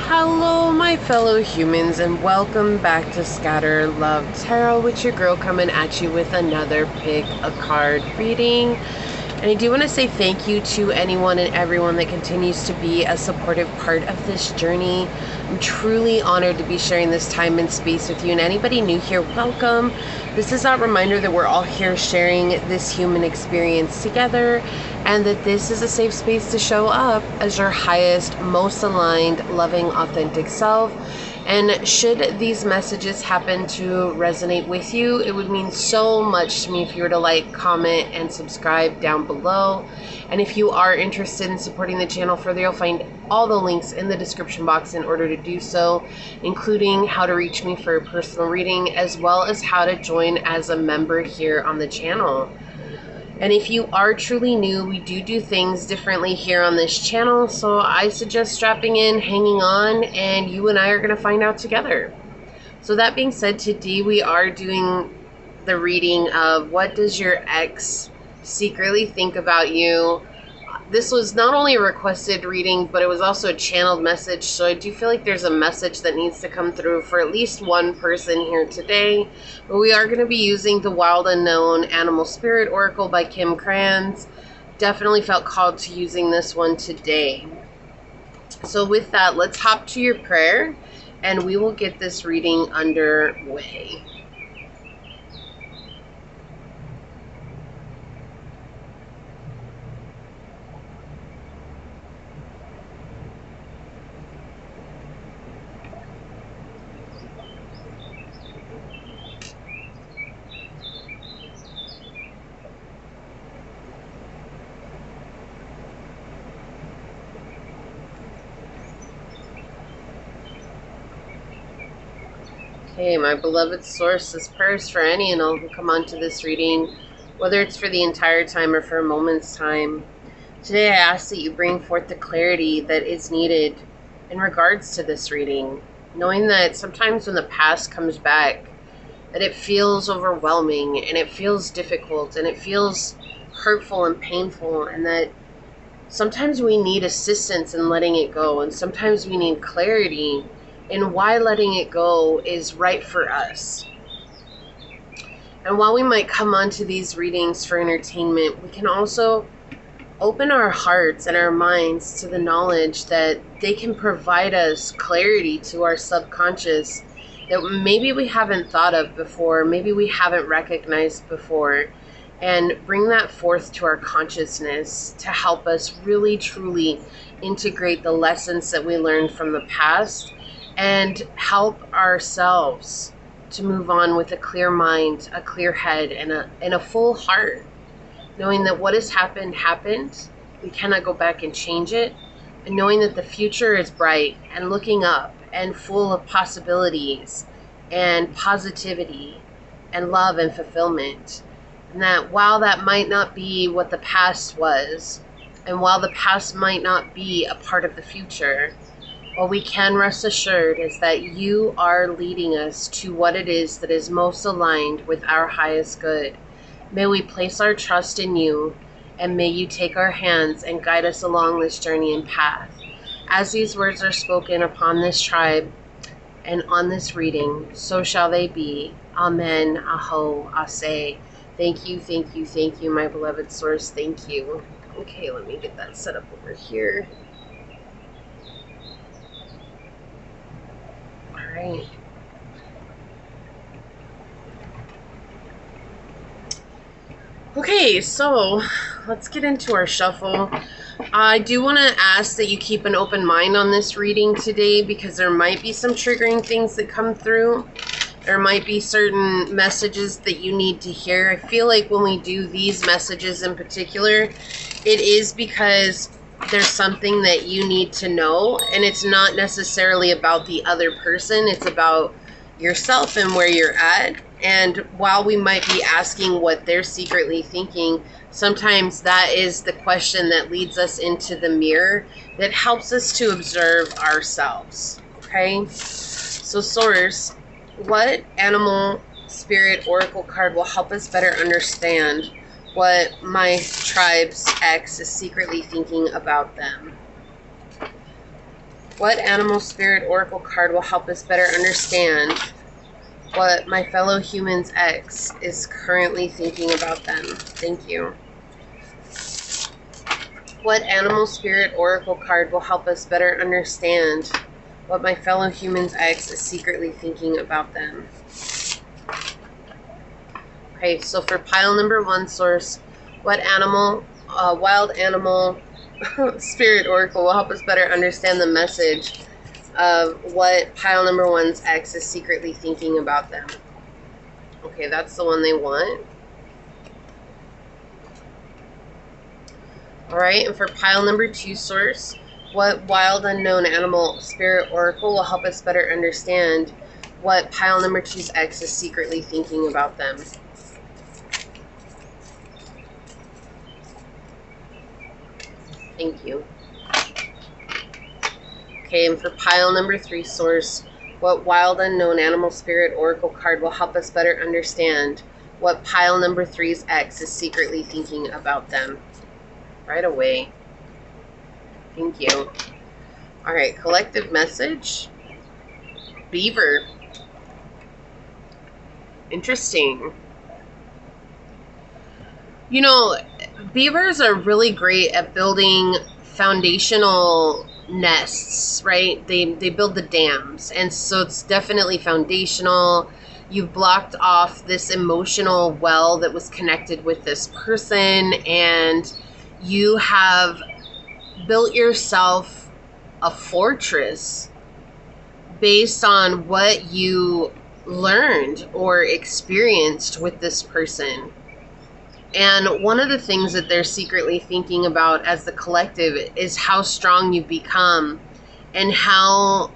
Hello, my fellow humans, and welcome back to Scatter Love Tarot with your girl coming at you with another pick a card reading. And I do want to say thank you to anyone and everyone that continues to be a supportive part of this journey. I'm truly honored to be sharing this time and space with you. And anybody new here, welcome. This is a reminder that we're all here sharing this human experience together, and that this is a safe space to show up as your highest, most aligned, loving, authentic self. And should these messages happen to resonate with you, it would mean so much to me if you were to like, comment, and subscribe down below. And if you are interested in supporting the channel further, you'll find all the links in the description box in order to do so, including how to reach me for a personal reading, as well as how to join as a member here on the channel. And if you are truly new, we do things differently here on this channel, so I suggest strapping in, hanging on, and you and I are going to find out together. So that being said, today we are doing the reading of what does your ex secretly think about you. This was not only a requested reading, but it was also a channeled message, so I do feel like there's a message that needs to come through for at least one person here today. But we are going to be using the Wild Unknown Animal Spirit Oracle by Kim Kranz. Definitely felt called to using this one today. So with that, let's hop to your prayer, and we will get this reading underway. Okay, my beloved source, this prayer is for any and all who come onto this reading, whether it's for the entire time or for a moment's time. Today I ask that you bring forth the clarity that is needed in regards to this reading, knowing that sometimes when the past comes back, that it feels overwhelming and it feels difficult and it feels hurtful and painful, and that sometimes we need assistance in letting it go, and sometimes we need clarity in why letting it go is right for us. And while we might come onto these readings for entertainment, we can also open our hearts and our minds to the knowledge that they can provide us clarity to our subconscious that maybe we haven't thought of before, maybe we haven't recognized before, and bring that forth to our consciousness to help us really truly integrate the lessons that we learned from the past and help ourselves to move on with a clear mind, a clear head, and a full heart, knowing that what has happened, happened. We cannot go back and change it, and knowing that the future is bright and looking up and full of possibilities and positivity and love and fulfillment. And that while that might not be what the past was, and while the past might not be a part of the future, what we can rest assured is that you are leading us to what it is that is most aligned with our highest good. May we place our trust in you, and may you take our hands and guide us along this journey and path. As these words are spoken upon this tribe and on this reading, so shall they be. Amen, aho, ase. Thank you, thank you, thank you, my beloved source. Thank you. Okay, let me get that set up over here. Right. Okay, so let's get into our shuffle. I do want to ask that you keep an open mind on this reading today, because there might be some triggering things that come through. There might be certain messages that you need to hear. I feel like when we do these messages in particular, it is because there's something that you need to know, and it's not necessarily about the other person. It's about yourself and where you're at. And while we might be asking what they're secretly thinking, sometimes that is the question that leads us into the mirror that helps us to observe ourselves. Okay, so source, what animal spirit oracle card will help us better understand what my tribe's ex is secretly thinking about them? What animal spirit oracle card will help us better understand what my fellow human's ex is currently thinking about them? Thank you. What animal spirit oracle card will help us better understand what my fellow human's ex is secretly thinking about them? Okay, so for pile number 1 source, what animal, wild animal spirit oracle will help us better understand the message of what pile number 1's ex is secretly thinking about them? Okay, that's the one they want. All right, and for pile number 2 source, what wild unknown animal spirit oracle will help us better understand what pile number 2's ex is secretly thinking about them? Thank you. Okay, and for pile number 3 source, what wild unknown animal spirit oracle card will help us better understand what pile number 3's ex is secretly thinking about them? Right away. Thank you. All right, collective message. Beaver. Interesting. You know, beavers are really great at building foundational nests, right? They build the dams, and so it's definitely foundational. You've blocked off this emotional well that was connected with this person, and you have built yourself a fortress based on what you learned or experienced with this person. And one of the things that they're secretly thinking about as the collective is how strong you've become and how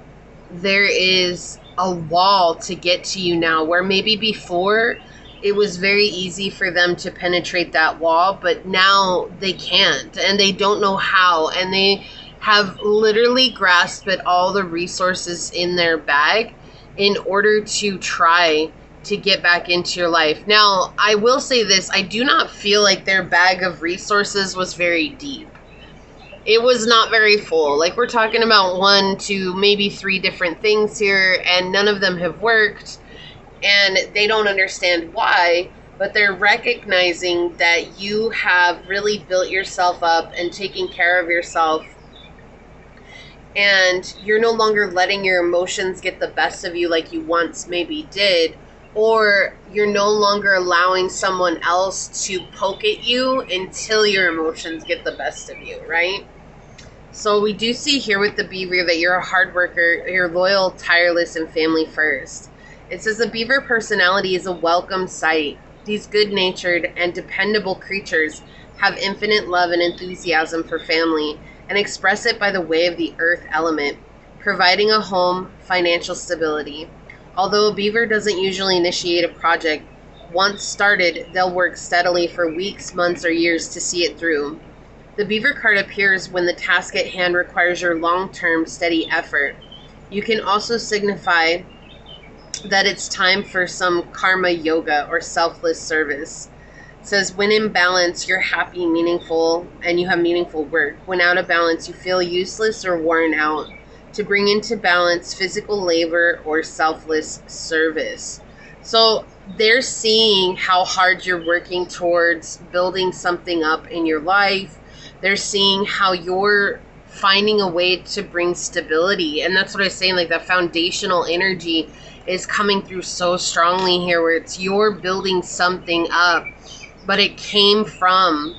there is a wall to get to you now, where maybe before it was very easy for them to penetrate that wall, but now they can't, and they don't know how, and they have literally grasped at all the resources in their bag in order to try to get back into your life. Now, I will say this, I do not feel like their bag of resources was very deep. It was not very full. Like, we're talking about 1 to maybe 3 different things here, and none of them have worked, and they don't understand why, but they're recognizing that you have really built yourself up and taken care of yourself, and you're no longer letting your emotions get the best of you like you once maybe did, or you're no longer allowing someone else to poke at you until your emotions get the best of you, right? So we do see here with the beaver that you're a hard worker, you're loyal, tireless, and family first. It says the beaver personality is a welcome sight. These good-natured and dependable creatures have infinite love and enthusiasm for family and express it by the way of the earth element, providing a home, financial stability. Although a beaver doesn't usually initiate a project, once started, they'll work steadily for weeks, months, or years to see it through. The beaver card appears when the task at hand requires your long-term, steady effort. You can also signify that it's time for some karma yoga or selfless service. It says, when in balance, you're happy, meaningful, and you have meaningful work. When out of balance, you feel useless or worn out. To bring into balance physical labor or selfless service. So they're seeing how hard you're working towards building something up in your life. They're seeing how you're finding a way to bring stability. And that's what I was saying, like that foundational energy is coming through so strongly here, where it's you're building something up, but it came from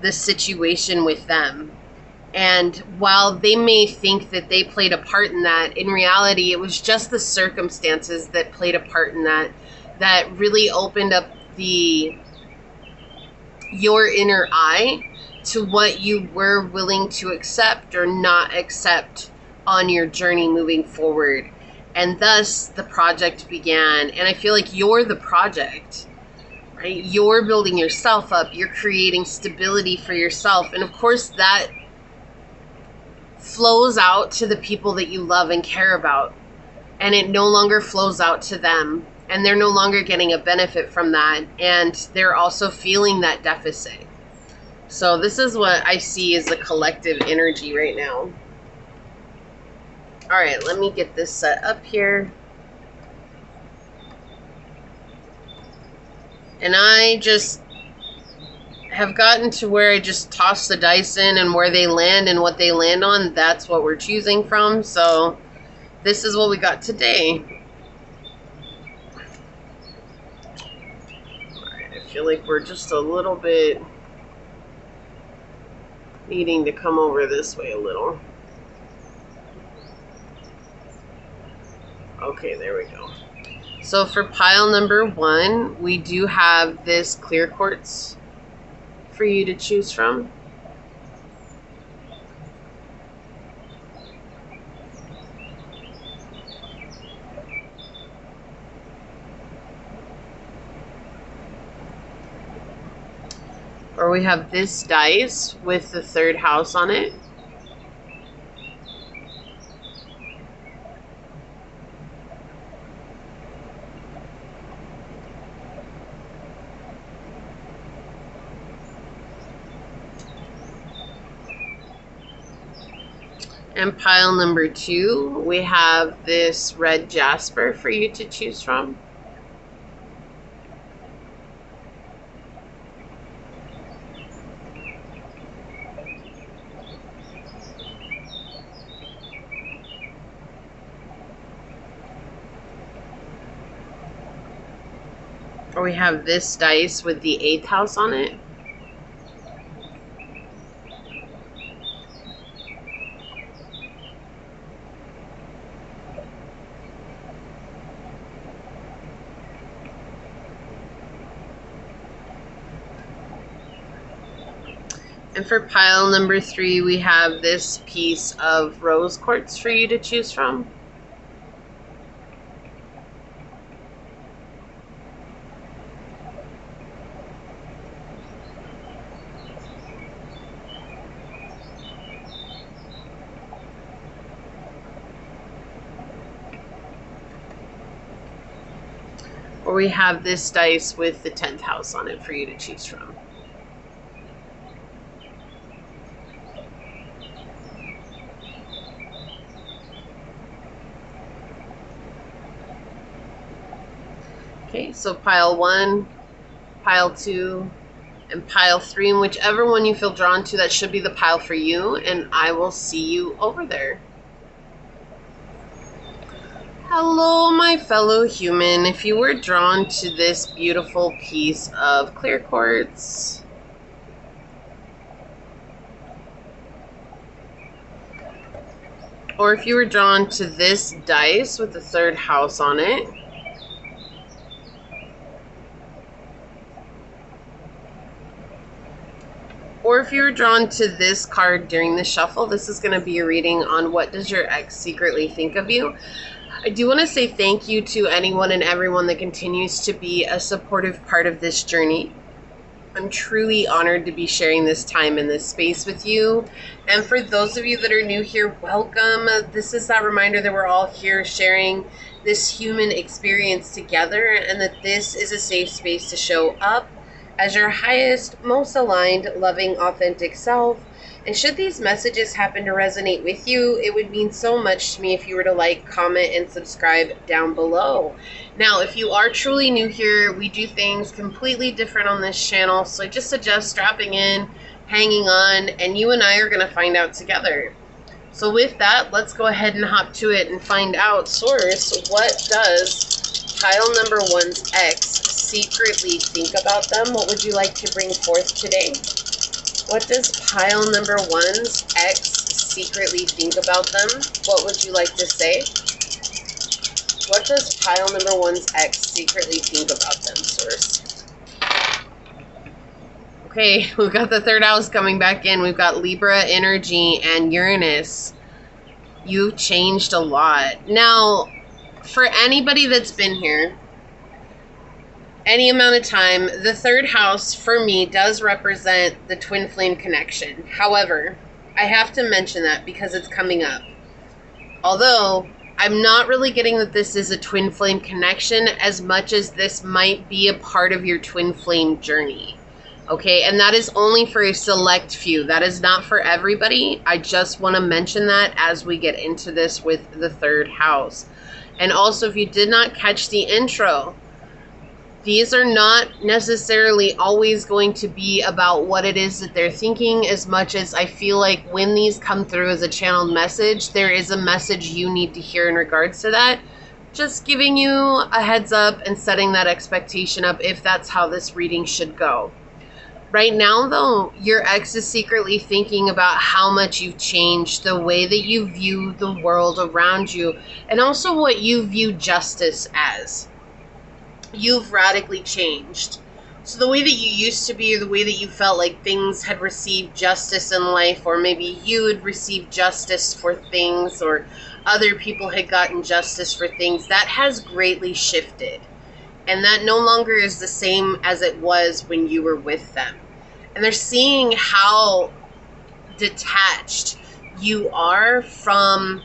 the situation with them. And while they may think that they played a part in that, in reality, it was just the circumstances that played a part in that, that really opened up your inner eye to what you were willing to accept or not accept on your journey moving forward. And thus the project began. And I feel like you're the project, right? You're building yourself up. You're creating stability for yourself. And of course that flows out to the people that you love and care about, and it no longer flows out to them, and they're no longer getting a benefit from that, and they're also feeling that deficit. So this is what I see as the collective energy right now. All right, let me get this set up here. And I just have gotten to where I just toss the dice in, and where they land and what they land on, that's what we're choosing from. So this is what we got today. Alright, I feel like we're just a little bit needing to come over this way a little. Okay, there we go. So for pile number 1, we do have this clear quartz for you to choose from. Or we have this dice with the 3rd house on it. And pile number 2, we have this red jasper for you to choose from. Or we have this dice with the 8th house on it. And for pile number 3, we have this piece of rose quartz for you to choose from. Or we have this dice with the 10th house on it for you to choose from. Okay, so pile 1, pile 2, and pile 3, and whichever one you feel drawn to, that should be the pile for you, and I will see you over there. Hello, my fellow human. If you were drawn to this beautiful piece of clear quartz, or if you were drawn to this dice with the 3rd house on it, or if you were drawn to this card during the shuffle, this is going to be a reading on what does your ex secretly think of you. I do want to say thank you to anyone and everyone that continues to be a supportive part of this journey. I'm truly honored to be sharing this time in this space with you. And for those of you that are new here, welcome. This is that reminder that we're all here sharing this human experience together, and that this is a safe space to show up as your highest, most aligned, loving, authentic self. And should these messages happen to resonate with you, it would mean so much to me if you were to like, comment, and subscribe down below. Now, if you are truly new here, we do things completely different on this channel, so I just suggest strapping in, hanging on, and you and I are going to find out together. So with that, let's go ahead and hop to it and find out, Source, what does pile number 1's ex secretly think about them? What would you like to bring forth today? What does pile number 1's ex secretly think about them? What would you like to say? What does pile number 1's ex secretly think about them, Source? Okay, we've got the 3rd house coming back in. We've got Libra energy and Uranus. You've changed a lot. Now, for anybody that's been here any amount of time, the 3rd house for me does represent the twin flame connection. However, I have to mention that because it's coming up. Although I'm not really getting that this is a twin flame connection as much as this might be a part of your twin flame journey. Okay, and that is only for a select few. That is not for everybody. I just want to mention that as we get into this with the third house. And also, if you did not catch the intro, these are not necessarily always going to be about what it is that they're thinking, as much as I feel like when these come through as a channeled message, there is a message you need to hear in regards to that. Just giving you a heads up and setting that expectation up if that's how this reading should go. Right now, though, your ex is secretly thinking about how much you've changed, the way that you view the world around you, and also what you view justice as. You've radically changed. So the way that you used to be, or the way that you felt like things had received justice in life, or maybe you had received justice for things, or other people had gotten justice for things, that has greatly shifted. And that no longer is the same as it was when you were with them. And they're seeing how detached you are from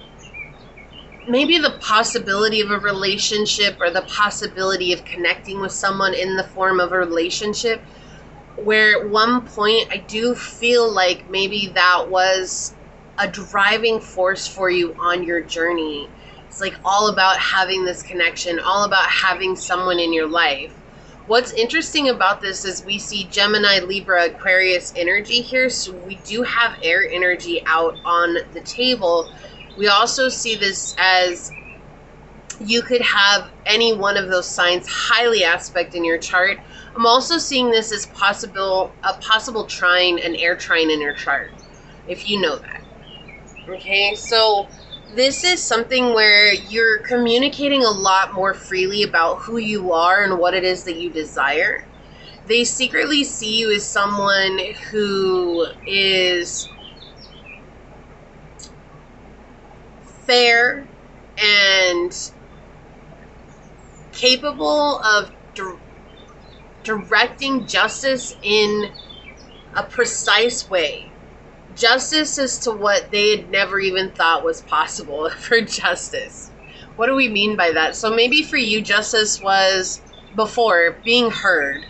maybe the possibility of a relationship, or the possibility of connecting with someone in the form of a relationship, where at one point I do feel like maybe that was a driving force for you on your journey. It's like all about having this connection, all about having someone in your life. What's interesting about this is we see Gemini, Libra, Aquarius energy here. So we do have air energy out on the table. We also see this as you could have any one of those signs highly aspect in your chart. I'm also seeing this as a possible trine, an air trine in your chart, if you know that. Okay, so this is something where you're communicating a lot more freely about who you are and what it is that you desire. They secretly see you as someone who is fair and capable of directing justice in a precise way. Justice as to what they had never even thought was possible for justice. What do we mean by that? So maybe for you, justice was before being heard.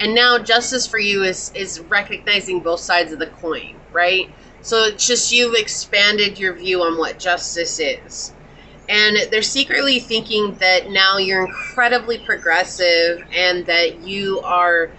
And now justice for you is recognizing both sides of the coin, right? So it's just you've expanded your view on what justice is. And they're secretly thinking that now you're incredibly progressive and that you are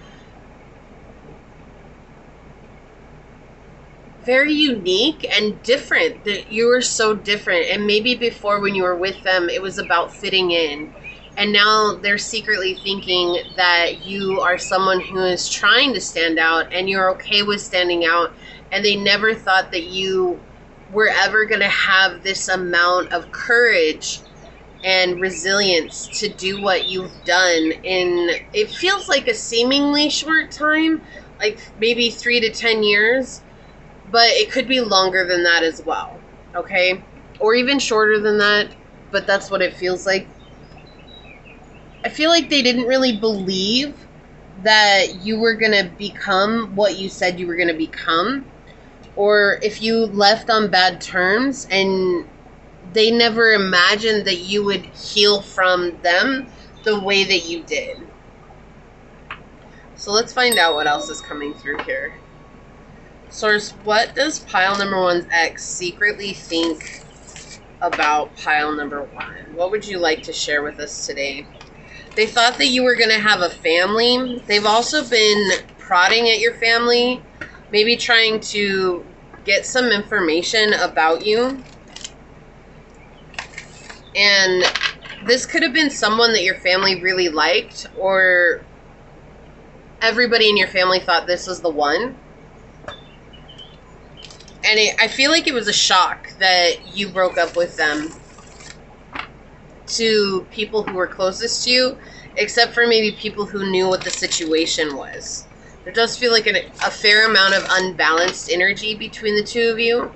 very unique and different, that you were so different. And maybe before when you were with them, it was about fitting in. And now they're secretly thinking that you are someone who is trying to stand out and you're okay with standing out. And they never thought that you were ever going to have this amount of courage and resilience to do what you've done in, it feels like a seemingly short time, like maybe 3 to 10 years. But it could be longer than that as well, okay? Or even shorter than that, but that's what it feels like. I feel like they didn't really believe that you were going to become what you said you were going to become. Or if you left on bad terms, and they never imagined that you would heal from them the way that you did. So let's find out what else is coming through here. Source, what does pile number one's ex secretly think about pile number one? What would you like to share with us today? They thought that you were going to have a family. They've also been prodding at your family, maybe trying to get some information about you. And this could have been someone that your family really liked, or everybody in your family thought this was the one. And I feel like it was a shock that you broke up with them to people who were closest to you, except for maybe people who knew what the situation was. There does feel like a fair amount of unbalanced energy between the two of you.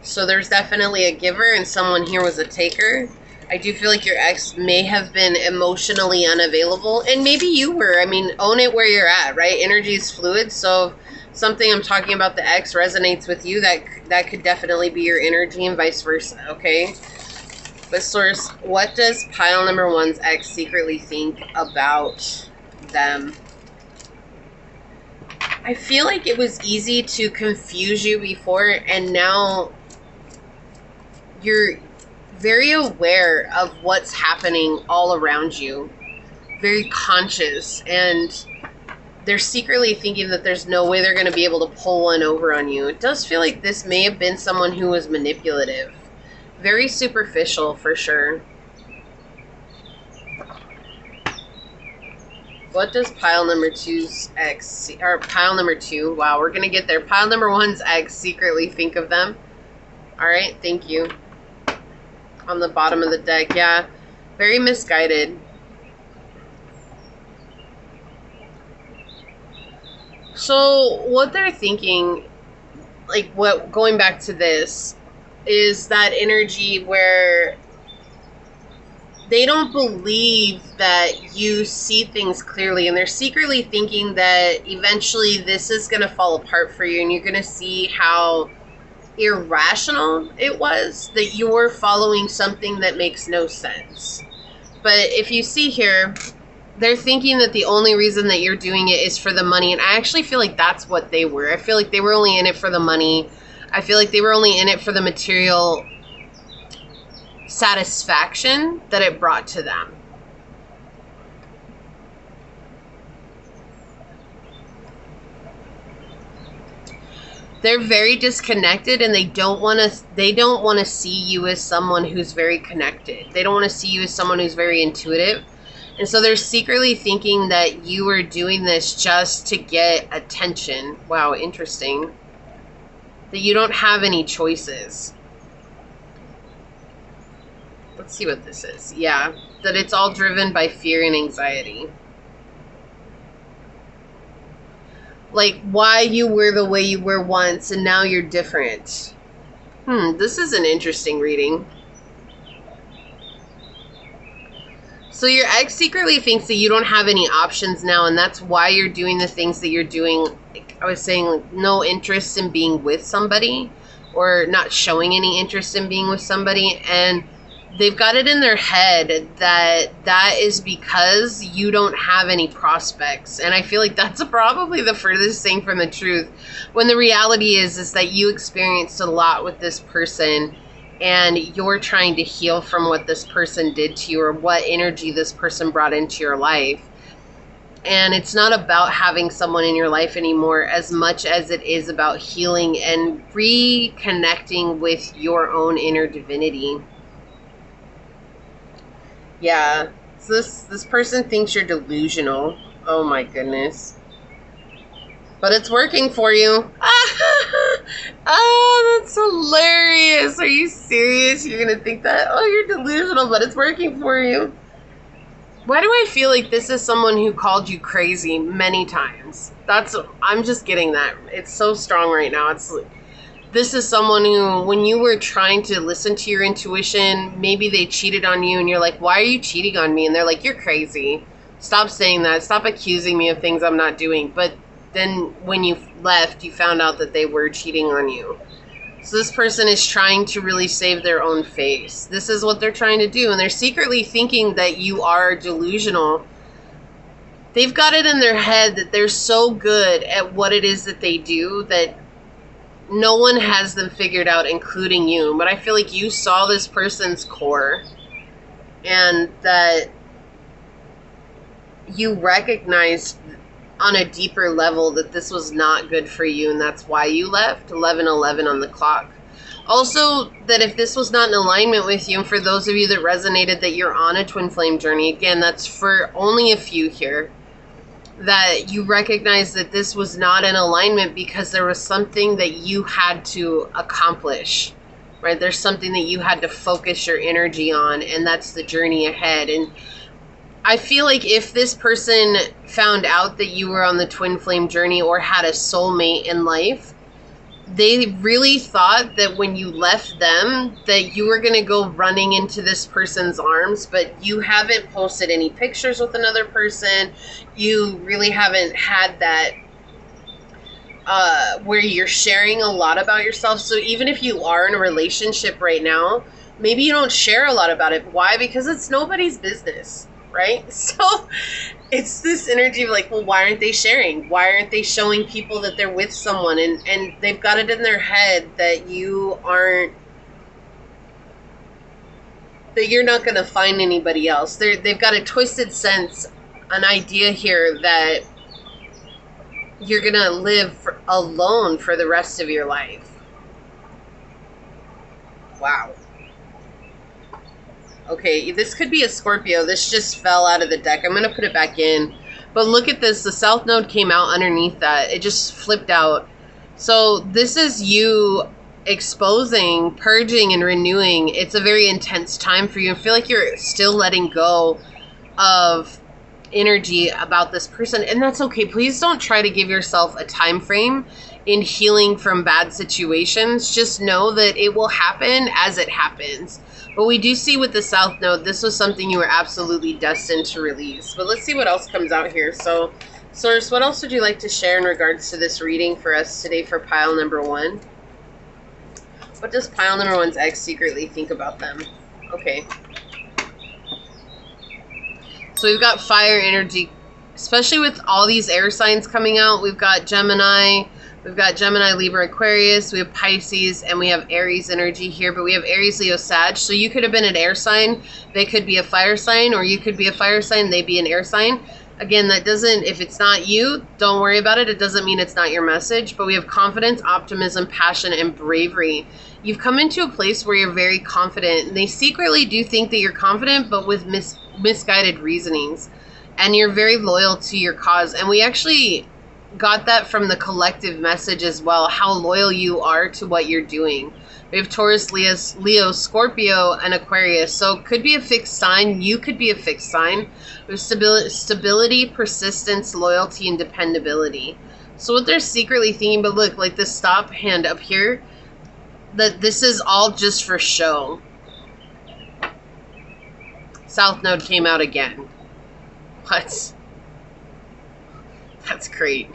So there's definitely a giver and someone here was a taker. I do feel like your ex may have been emotionally unavailable, and maybe you were. I mean, own it where you're at, right? Energy is fluid, so something I'm talking about the ex resonates with you, that could definitely be your energy and vice versa, okay? But source, what does pile number one's ex secretly think about them? I feel like it was easy to confuse you before, and now you're very aware of what's happening all around you. Very conscious, and they're secretly thinking that there's no way they're going to be able to pull one over on you. It does feel like this may have been someone who was manipulative. Very superficial, for sure. What does pile number 2's ex, or pile number 2, wow, we're going to get there. Pile number 1's ex secretly think of them? All right, thank you. On the bottom of the deck, yeah. Very misguided. So what they're thinking, like what, going back to this, is that energy where they don't believe that you see things clearly, and they're secretly thinking that eventually this is going to fall apart for you, and you're going to see how irrational it was, that you're following something that makes no sense. But if you see here, they're thinking that the only reason that you're doing it is for the money, and I actually feel like that's what they were. I feel like they were only in it for the money. I feel like they were only in it for the material satisfaction that it brought to them. They're very disconnected, and they don't want to see you as someone who's very connected. They don't want to see you as someone who's very intuitive. And so they're secretly thinking that you are doing this just to get attention. Wow, interesting. That you don't have any choices. Let's see what this is. Yeah, that it's all driven by fear and anxiety. Like why you were the way you were once and now you're different. This is an interesting reading. So your ex secretly thinks that you don't have any options now, and that's why you're doing the things that you're doing. Like I was saying, like, no interest in being with somebody, or not showing any interest in being with somebody, and they've got it in their head that that is because you don't have any prospects. And I feel like that's probably the furthest thing from the truth, when the reality is that you experienced a lot with this person, and you're trying to heal from what this person did to you, or what energy this person brought into your life. And it's not about having someone in your life anymore as much as it is about healing and reconnecting with your own inner divinity. Yeah, so this person thinks you're delusional. Oh my goodness. But it's working for you. Oh, that's hilarious. Are you serious? You're going to think that? Oh, you're delusional, but it's working for you. Why do I feel like this is someone who called you crazy many times? I'm just getting that. It's so strong right now. This is someone who, when you were trying to listen to your intuition, maybe they cheated on you and you're like, why are you cheating on me? And they're like, you're crazy. Stop saying that. Stop accusing me of things I'm not doing. But then when you left, you found out that they were cheating on you. So this person is trying to really save their own face. This is what they're trying to do. And they're secretly thinking that you are delusional. They've got it in their head that they're so good at what it is that they do that no one has them figured out, including you. But I feel like you saw this person's core, and that you recognized on a deeper level that this was not good for you, and that's why you left. 11:11 on the clock. Also, that if this was not in alignment with you, and for those of you that resonated that you're on a twin flame journey, again, that's for only a few here, that you recognize that this was not in alignment because there was something that you had to accomplish, right? There's something that you had to focus your energy on, and that's the journey ahead. And I feel like if this person found out that you were on the twin flame journey or had a soulmate in life, they really thought that when you left them that you were going to go running into this person's arms, but you haven't posted any pictures with another person. You really haven't had that where you're sharing a lot about yourself. So even if you are in a relationship right now, maybe you don't share a lot about it. Why? Because it's nobody's business. right? So it's this energy of like, well, why aren't they sharing? Why aren't they showing people that they're with someone? And they've got it in their head that you're not going to find anybody else. They've got a twisted sense, an idea here that you're going to live alone for the rest of your life. Wow. Okay, this could be a Scorpio. This just fell out of the deck. I'm going to put it back in. But look at this. The South Node came out underneath that. It just flipped out. So this is you exposing, purging, and renewing. It's a very intense time for you. I feel like you're still letting go of energy about this person. And that's okay. Please don't try to give yourself a time frame in healing from bad situations. Just know that it will happen as it happens. But we do see with the South Node, this was something you were absolutely destined to release. But let's see what else comes out here. So, Source, what else would you like to share in regards to this reading for us today for pile number 1? What does pile number 1's ex secretly think about them? Okay. So we've got fire energy, especially with all these air signs coming out. We've got Gemini. We've got Gemini, Libra, Aquarius, we have Pisces, and we have Aries energy here, but we have Aries, Leo, Sag. So you could have been an air sign, they could be a fire sign, or you could be a fire sign, they be an air sign. Again, that doesn't, if it's not you, don't worry about it. It doesn't mean it's not your message, but we have confidence, optimism, passion, and bravery. You've come into a place where you're very confident, and they secretly do think that you're confident, but with misguided reasonings. And you're very loyal to your cause. And we actually got that from the collective message as well, how loyal you are to what you're doing. We have Taurus, Leo, Scorpio, and Aquarius. So could be a fixed sign. You could be a fixed sign. We have stability, persistence, loyalty, and dependability. So what they're secretly thinking, but look, like this stop hand up here, that this is all just for show. South Node came out again. What? That's great.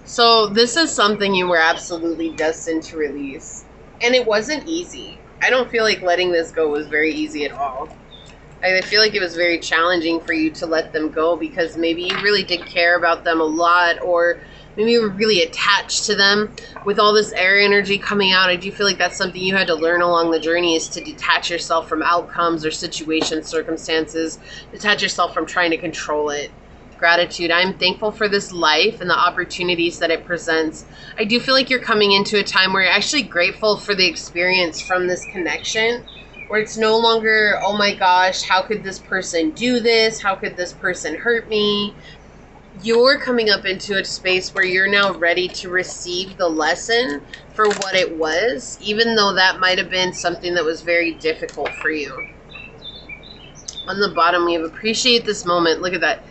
So this is something you were absolutely destined to release. And it wasn't easy. I don't feel like letting this go was very easy at all. I feel like it was very challenging for you to let them go because maybe you really did care about them a lot, or maybe you were really attached to them. With all this air energy coming out, I do feel like that's something you had to learn along the journey, is to detach yourself from outcomes or situations, circumstances, detach yourself from trying to control it. Gratitude. I'm thankful for this life and the opportunities that it presents. I do feel like you're coming into a time where you're actually grateful for the experience from this connection, where it's no longer, oh my gosh, how could this person do this? How could this person hurt me? You're coming up into a space where you're now ready to receive the lesson for what it was, even though that might have been something that was very difficult for you. On the bottom, we have appreciate this moment. Look at that.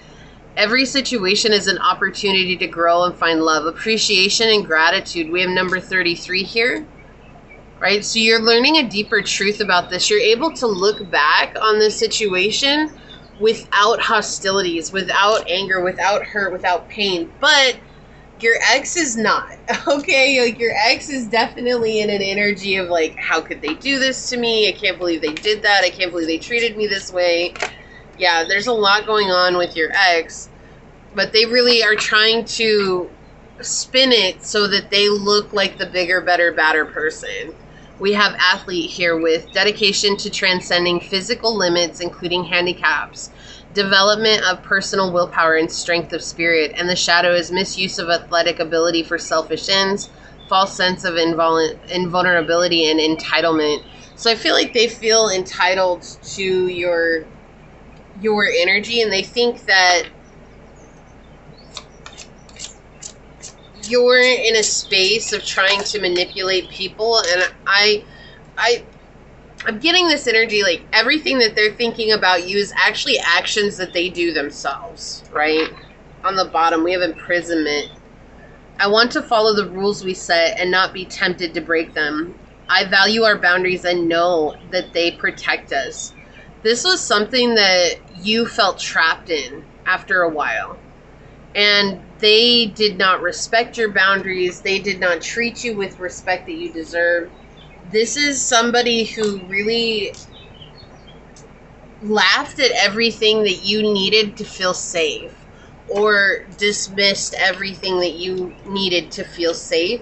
Every situation is an opportunity to grow and find love. Appreciation and gratitude. We have number 33 here, right? So you're learning a deeper truth about this. You're able to look back on this situation without hostilities, without anger, without hurt, without pain. But your ex is not, okay? Like, your ex is definitely in an energy of like, how could they do this to me? I can't believe they did that. I can't believe they treated me this way. Yeah, there's a lot going on with your ex, but they really are trying to spin it so that they look like the bigger, better, badder person. We have athlete here with dedication to transcending physical limits, including handicaps, development of personal willpower and strength of spirit, and the shadow is misuse of athletic ability for selfish ends, false sense of invulnerability and entitlement. So I feel like they feel entitled to your energy, and they think that you're in a space of trying to manipulate people. And I'm getting this energy like everything that they're thinking about you is actually actions that they do themselves, right? On the bottom, we have imprisonment. I want to follow the rules we set and not be tempted to break them. I value our boundaries and know that they protect us. This was something that you felt trapped in after a while. And they did not respect your boundaries. They did not treat you with respect that you deserve. This is somebody who really laughed at everything that you needed to feel safe, or dismissed everything that you needed to feel safe.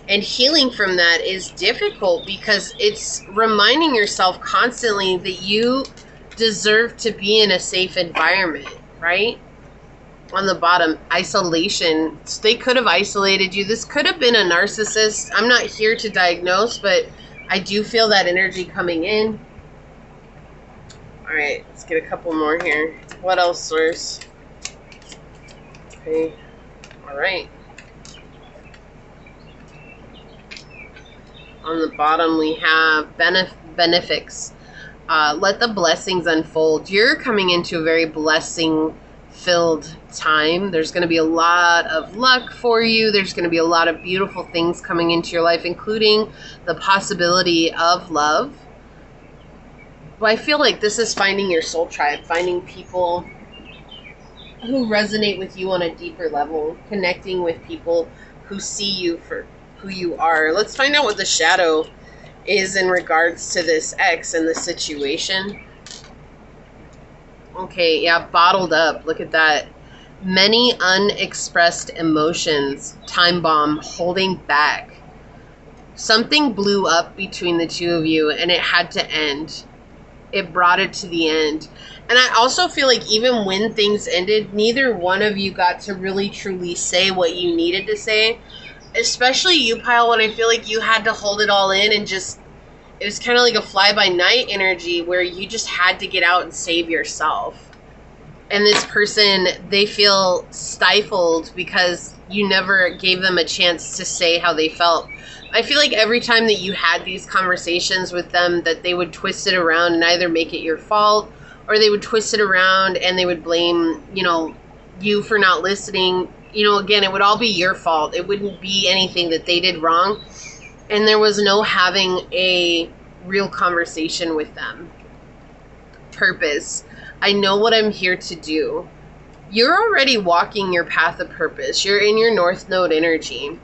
And healing from that is difficult because it's reminding yourself constantly that you deserve to be in a safe environment, right? On the bottom, isolation. They could have isolated you. This could have been a narcissist. I'm not here to diagnose, but I do feel that energy coming in. All right, let's get a couple more here. What else, source? Okay. All right. On the bottom, we have benefics. Let the blessings unfold. You're coming into a very blessing-filled time. There's going to be a lot of luck for you. There's going to be a lot of beautiful things coming into your life, including the possibility of love. But I feel like this is finding your soul tribe, finding people who resonate with you on a deeper level, connecting with people who see you for who you are. Let's find out what the shadow is in regards to this ex and the situation. Okay, yeah, bottled up. Look at that. Many unexpressed emotions. Time bomb. Holding back. Something blew up between the two of you and it had to end. It brought it to the end. And I also feel like even when things ended, neither one of you got to really truly say what you needed to say. Especially you, Pile, when I feel like you had to hold it all in and just, it was kind of like a fly-by-night energy where you just had to get out and save yourself. And this person, they feel stifled because you never gave them a chance to say how they felt. I feel like every time that you had these conversations with them, that they would twist it around and either make it your fault, or they would twist it around and they would blame, you for not listening. Again, it would all be your fault. It wouldn't be anything that they did wrong. And there was no having a real conversation with them. Purpose. I know what I'm here to do. You're already walking your path of purpose. You're in your North Node energy.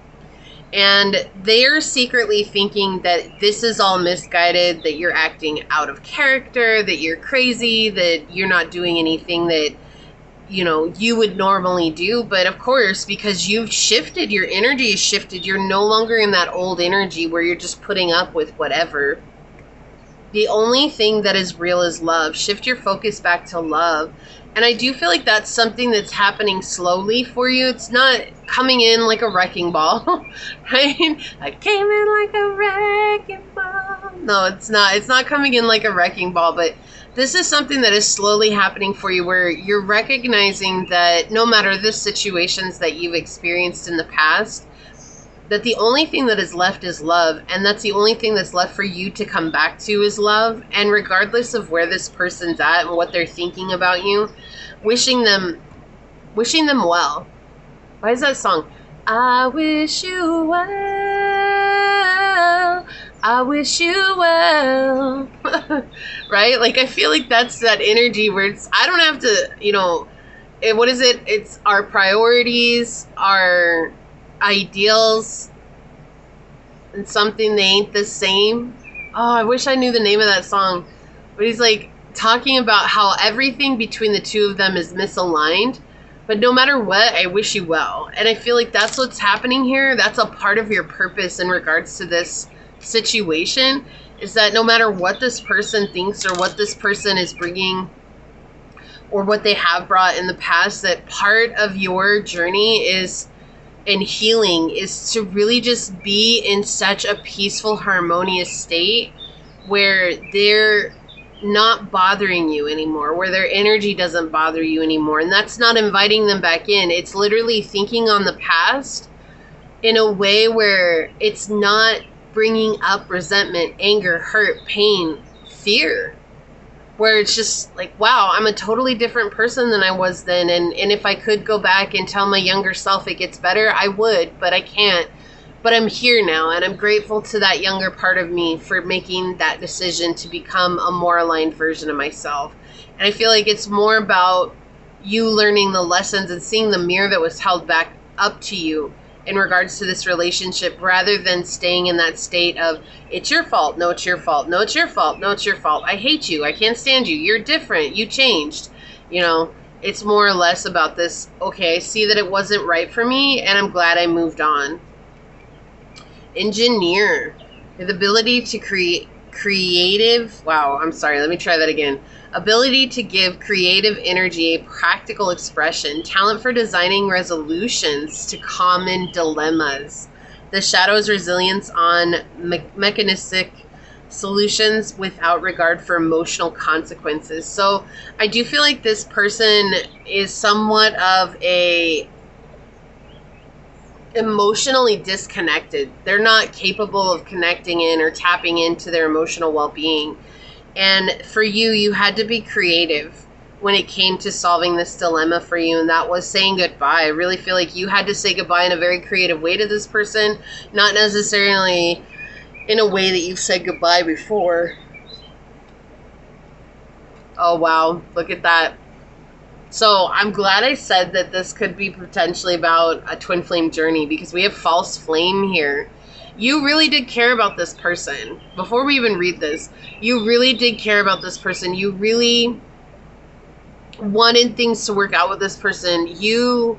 And they're secretly thinking that this is all misguided, that you're acting out of character, that you're crazy, that you're not doing anything that you would normally do. But of course, because you've shifted, your energy has shifted. You're no longer in that old energy where you're just putting up with whatever. The only thing that is real is love. Shift your focus back to love. And I do feel like that's something that's happening slowly for you. It's not coming in like a wrecking ball, right? I came in like a wrecking ball. No, it's not. It's not coming in like a wrecking ball, but this is something that is slowly happening for you where you're recognizing that no matter the situations that you've experienced in the past, that the only thing that is left is love. And that's the only thing that's left for you to come back to is love. And regardless of where this person's at and what they're thinking about you, wishing them well. Why is that song? I wish you well. I wish you well. Right? Like, I feel like that's that energy where it's, I don't have to, what is it? It's our priorities, our ideals, and something they ain't the same. Oh, I wish I knew the name of that song. But he's like talking about how everything between the two of them is misaligned. But no matter what, I wish you well. And I feel like that's what's happening here. That's a part of your purpose in regards to this situation, is that no matter what this person thinks or what this person is bringing or what they have brought in the past, that part of your journey is and healing is to really just be in such a peaceful, harmonious state where they're not bothering you anymore, where their energy doesn't bother you anymore. And that's not inviting them back in. It's literally thinking on the past in a way where it's not bringing up resentment, anger, hurt, pain, fear. Where it's just like, wow, I'm a totally different person than I was then. And if I could go back and tell my younger self it gets better, I would, but I can't. But I'm here now, and I'm grateful to that younger part of me for making that decision to become a more aligned version of myself. And I feel like it's more about you learning the lessons and seeing the mirror that was held back up to you in regards to this relationship, rather than staying in that state of, it's your fault, no, it's your fault, no, it's your fault, no, it's your fault, I hate you, I can't stand you, you're different, you changed. You know, it's more or less about this, okay, I see that it wasn't right for me, and I'm glad I moved on. Engineer. The ability to create creative, wow, I'm sorry, let me try that again. Ability to give creative energy a practical expression. Talent for designing resolutions to common dilemmas. The shadow's resilience on mechanistic solutions without regard for emotional consequences. So I do feel like this person is somewhat of a emotionally disconnected. They're not capable of connecting in or tapping into their emotional well-being. And for you, you had to be creative when it came to solving this dilemma for you, and that was saying goodbye. I really feel like you had to say goodbye in a very creative way to this person, not necessarily in a way that you've said goodbye before. Oh, wow. Look at that. So I'm glad I said that this could be potentially about a twin flame journey, because we have false flame here. You really did care about this person. Before we even read this, you really did care about this person. You really wanted things to work out with this person. You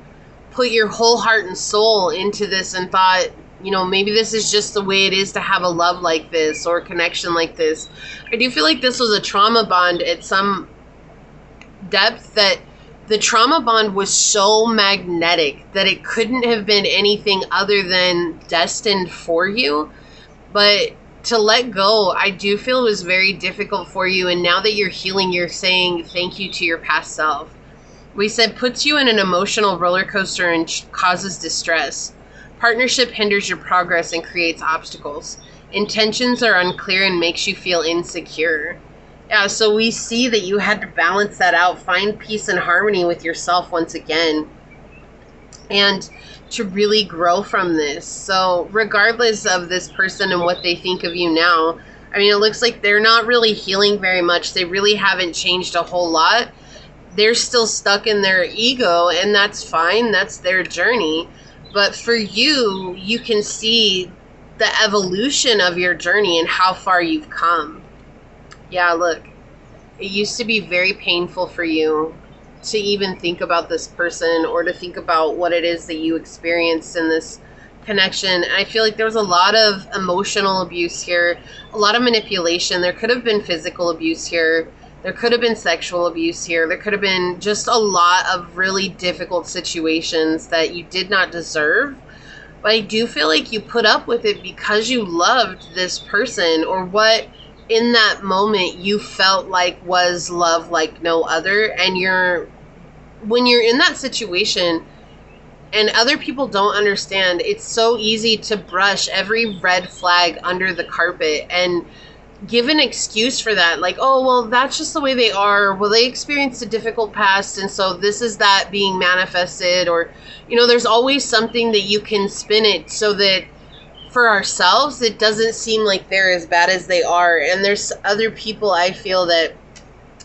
put your whole heart and soul into this and thought, you know, maybe this is just the way it is to have a love like this or a connection like this. I do feel like this was a trauma bond at some depth, that the trauma bond was so magnetic that it couldn't have been anything other than destined for you. But to let go, I do feel it was very difficult for you. And now that you're healing, you're saying thank you to your past self. We said puts you in an emotional roller coaster and causes distress. Partnership hinders your progress and creates obstacles. Intentions are unclear and makes you feel insecure. Yeah, so we see that you had to balance that out, find peace and harmony with yourself once again, and to really grow from this. So regardless of this person and what they think of you now, I mean, it looks like they're not really healing very much. They really haven't changed a whole lot. They're still stuck in their ego, and that's fine. That's their journey. But for you, you can see the evolution of your journey and how far you've come. Yeah, look, it used to be very painful for you to even think about this person or to think about what it is that you experienced in this connection. And I feel like there was a lot of emotional abuse here, a lot of manipulation. There could have been physical abuse here. There could have been sexual abuse here. There could have been just a lot of really difficult situations that you did not deserve. But I do feel like you put up with it because you loved this person, or what in that moment you felt like was love like no other. And when you're in that situation and other people don't understand, it's so easy to brush every red flag under the carpet and give an excuse for that. Like, oh, well, that's just the way they are. Well, they experienced a difficult past, and so this is that being manifested. Or, you know, there's always something that you can spin it so that for ourselves, it doesn't seem like they're as bad as they are. And there's other people, I feel, that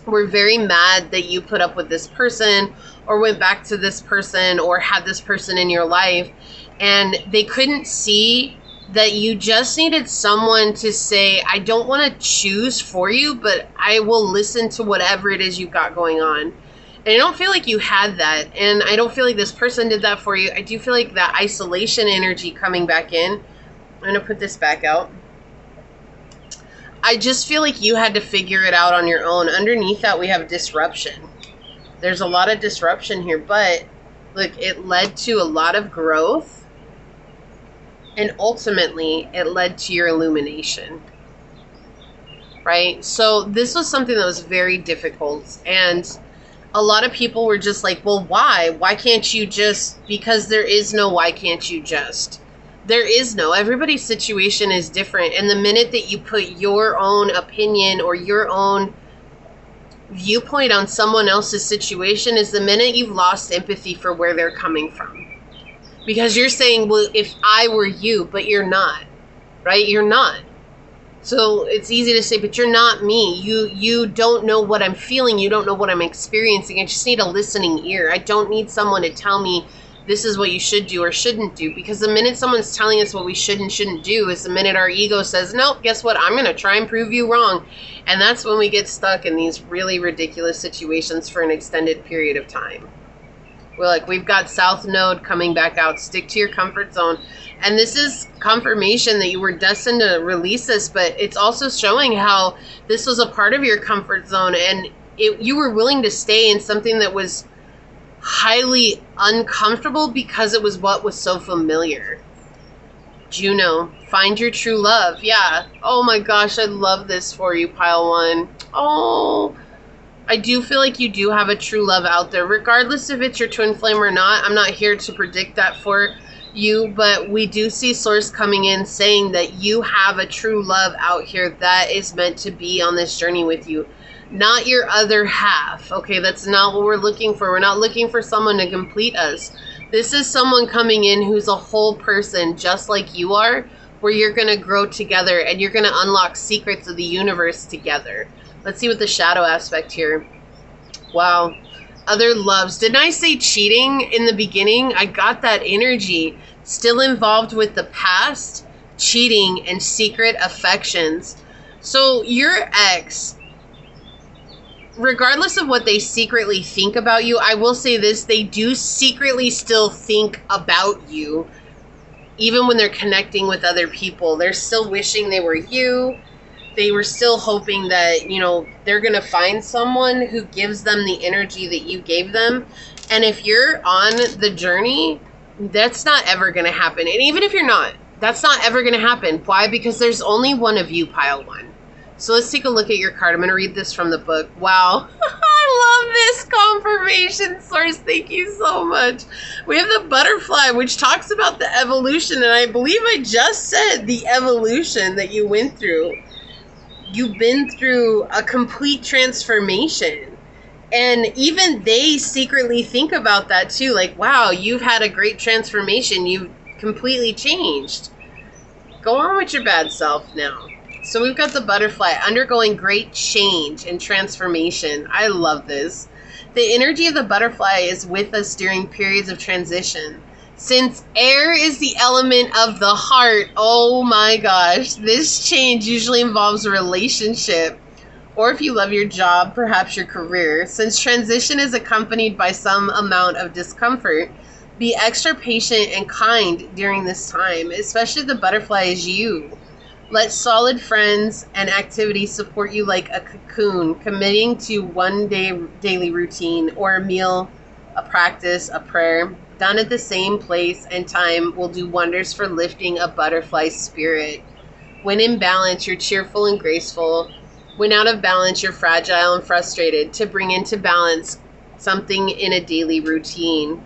were very mad that you put up with this person or went back to this person or had this person in your life, and they couldn't see that you just needed someone to say, I don't want to choose for you, but I will listen to whatever it is you've got going on. And I don't feel like you had that. And I don't feel like this person did that for you. I do feel like that isolation energy coming back in. I'm going to put this back out. I just feel like you had to figure it out on your own. Underneath that, we have disruption. There's a lot of disruption here, but look, it led to a lot of growth. And ultimately, it led to your illumination, right? So this was something that was very difficult. And a lot of people were just like, well, why? Why can't you just? Because there is no why can't you just. There is no. Everybody's situation is different. And the minute that you put your own opinion or your own viewpoint on someone else's situation is the minute you've lost empathy for where they're coming from. Because you're saying, well, if I were you, but you're not, right? You're not. So it's easy to say, but you're not me. You don't know what I'm feeling. You don't know what I'm experiencing. I just need a listening ear. I don't need someone to tell me this is what you should do or shouldn't do. Because the minute someone's telling us what we should and shouldn't do is the minute our ego says, nope, guess what? I'm going to try and prove you wrong. And that's when we get stuck in these really ridiculous situations for an extended period of time. We're like, we've got South Node coming back out. Stick to your comfort zone. And this is confirmation that you were destined to release this, but it's also showing how this was a part of your comfort zone, and you were willing to stay in something that was highly uncomfortable because it was what was so familiar. Juno, find your true love. Yeah. Oh my gosh, I love this for you, pile one. Oh, I do feel like you do have a true love out there, regardless if it's your twin flame or not. I'm not here to predict that for you, but we do see source coming in saying that you have a true love out here that is meant to be on this journey with you, not your other half. Okay, that's not what we're looking for. We're not looking for someone to complete us. This is someone coming in who's a whole person just like you are, where you're going to grow together and you're going to unlock secrets of the universe together. Let's see what the shadow aspect here. Wow. Other loves. Didn't I say cheating in the beginning? I got that energy. Still involved with the past, cheating, and secret affections. So your ex, regardless of what they secretly think about you, I will say this, they do secretly still think about you. Even when they're connecting with other people, they're still wishing they were you. They were still hoping that, you know, they're going to find someone who gives them the energy that you gave them. And if you're on the journey, that's not ever going to happen. And even if you're not, that's not ever going to happen. Why? Because there's only one of you, pile one. So let's take a look at your card. I'm going to read this from the book. Wow. I love this confirmation, source. Thank you so much. We have the butterfly, which talks about the evolution. And I believe I just said the evolution that you went through. You've been through a complete transformation. And even they secretly think about that too. Like, wow, you've had a great transformation. You've completely changed. Go on with your bad self now. So we've got the butterfly undergoing great change and transformation. I love this. The energy of the butterfly is with us during periods of transition. Since air is the element of the heart, oh my gosh, this change usually involves a relationship, or if you love your job, perhaps your career. Since transition is accompanied by some amount of discomfort, be extra patient and kind during this time, especially if the butterfly is you. Let solid friends and activities support you like a cocoon, committing to one day daily routine or a meal, a practice, a prayer, done at the same place and time will do wonders for lifting a butterfly spirit. When in balance, you're cheerful and graceful. When out of balance, you're fragile and frustrated. To bring into balance something in a daily routine.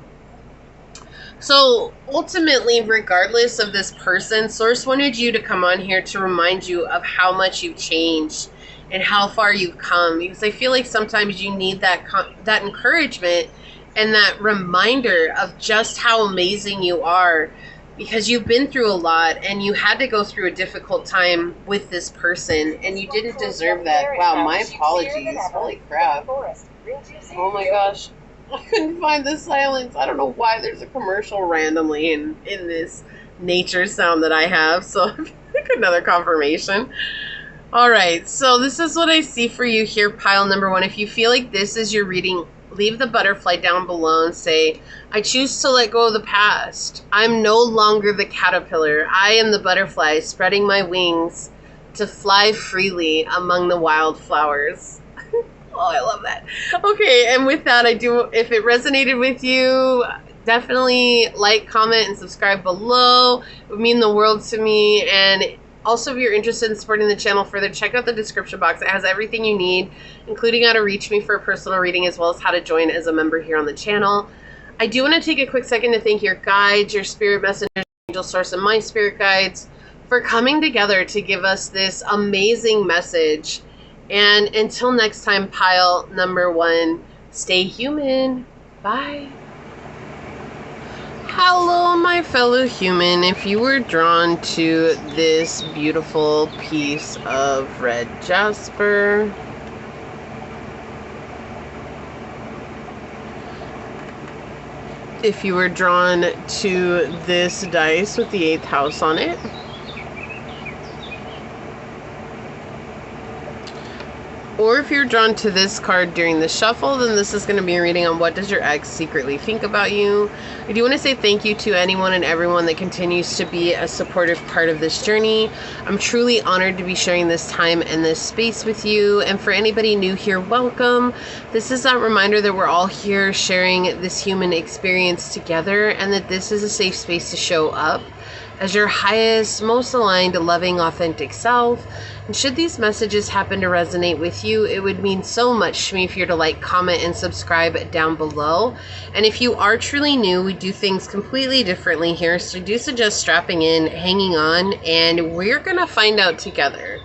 So ultimately, regardless of this person, Source wanted you to come on here to remind you of how much you've changed and how far you've come. Because I feel like sometimes you need that encouragement and that reminder of just how amazing you are, because you've been through a lot and you had to go through a difficult time with this person and you didn't deserve that. Wow, my apologies. Holy crap. Oh my gosh. I couldn't find the silence. I don't know why there's a commercial randomly in this nature sound that I have. So another confirmation. All right. So this is what I see for you here, pile number one. If you feel like this is your reading, leave the butterfly down below and say, I choose to let go of the past. I'm no longer the caterpillar. I am the butterfly, spreading my wings to fly freely among the wildflowers. Oh, I love that. Okay, and with that, if it resonated with you, definitely like, comment, and subscribe below. It would mean the world to me. And also, if you're interested in supporting the channel further, check out the description box. It has everything you need, including how to reach me for a personal reading, as well as how to join as a member here on the channel. I do want to take a quick second to thank your guides, your spirit messengers, angel source, and my spirit guides for coming together to give us this amazing message. And until next time, pile number one, stay human. Bye. Hello, my fellow human. If you were drawn to this beautiful piece of red jasper, if you were drawn to this dice with the 8th house on it. Or if you're drawn to this card during the shuffle, then this is going to be a reading on what does your ex secretly think about you. I do want to say thank you to anyone and everyone that continues to be a supportive part of this journey. I'm truly honored to be sharing this time and this space with you. And for anybody new here, welcome. This is a reminder that we're all here sharing this human experience together, and that this is a safe space to show up as your highest, most aligned, loving, authentic self. And should these messages happen to resonate with you, it would mean so much to me if you're to like, comment, and subscribe down below. And if you are truly new, we do things completely differently here, so I do suggest strapping in, hanging on, and we're gonna find out together.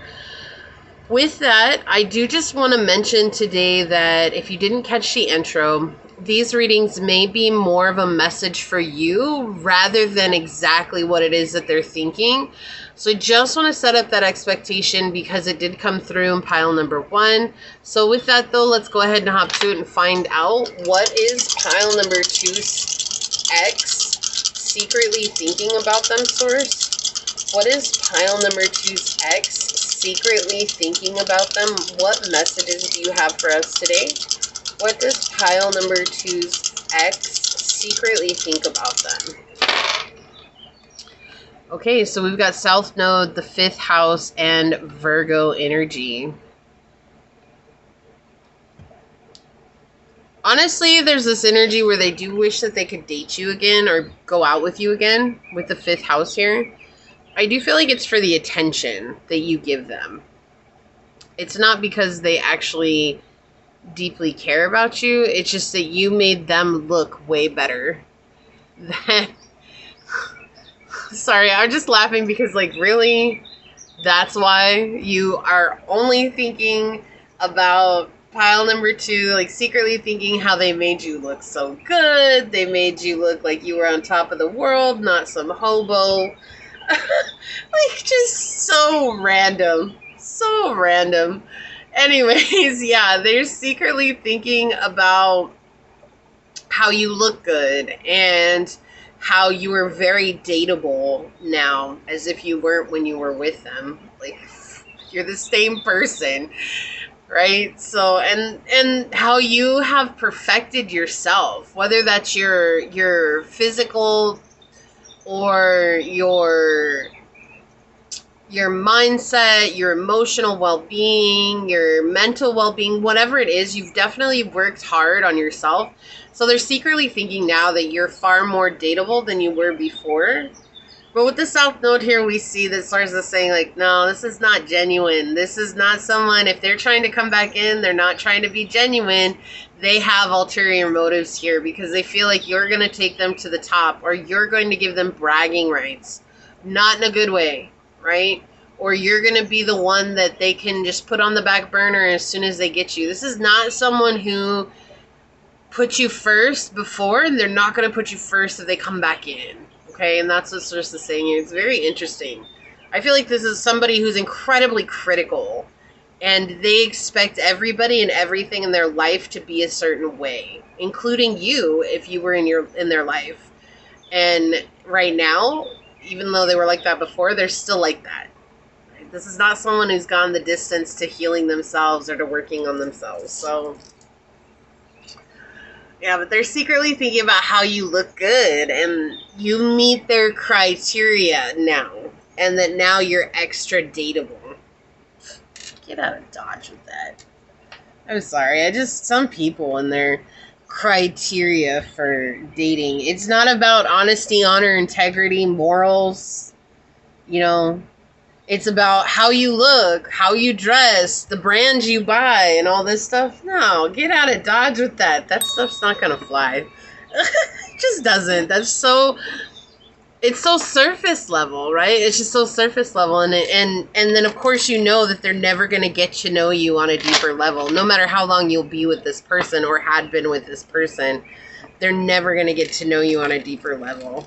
With that, I do just want to mention today that if you didn't catch the intro, these readings may be more of a message for you rather than exactly what it is that they're thinking. So I just want to set up that expectation because it did come through in pile number 1. So with that though, let's go ahead and hop to it and find out what is pile number 2's ex secretly thinking about them, source. What is pile number 2's ex secretly thinking about them? What messages do you have for us today? What does pile number 2's ex secretly think about them? Okay, so we've got South Node, the 5th house, and Virgo energy. Honestly, there's this energy where they do wish that they could date you again or go out with you again with the 5th house here. I do feel like it's for the attention that you give them. It's not because they actually deeply care about you. It's just that you made them look way better than... Sorry, I'm just laughing because, like, really, that's why you are only thinking about pile number 2, like, secretly thinking how they made you look so good. They made you look like you were on top of the world, not some hobo. Like, just so random. So random. Anyways, yeah, they're secretly thinking about how you look good and how you are very dateable now, as if you weren't when you were with them. Like, you're the same person, right? So, and how you have perfected yourself, whether that's your physical or your mindset, your emotional well-being, your mental well-being, whatever it is, you've definitely worked hard on yourself. So they're secretly thinking now that you're far more dateable than you were before. But with the South Node here, we see that Source is saying, like, no, this is not genuine. This is not someone, if they're trying to come back in, they're not trying to be genuine. They have ulterior motives here because they feel like you're going to take them to the top, or you're going to give them bragging rights. Not in a good way, right? Or you're going to be the one that they can just put on the back burner as soon as they get you. This is not someone who put you first before, and they're not going to put you first if they come back in. Okay, and that's what Source is saying here. It's very interesting. I feel like this is somebody who's incredibly critical, and they expect everybody and everything in their life to be a certain way, including you if you were in their life. And right now, even though they were like that before, they're still like that. Right? This is not someone who's gone the distance to healing themselves or to working on themselves. So yeah, but they're secretly thinking about how you look good and you meet their criteria now, and that now you're extra dateable. Get out of Dodge with that. I'm sorry. Some people and their criteria for dating. It's not about honesty, honor, integrity, morals. You know, it's about how you look, how you dress, the brands you buy, and all this stuff. No, get out of Dodge with that. That stuff's not gonna fly. It just doesn't. It's so surface level, right? It's just so surface level, and then of course you know that they're never gonna get to know you on a deeper level. No matter how long you'll be with this person or had been with this person, they're never gonna get to know you on a deeper level.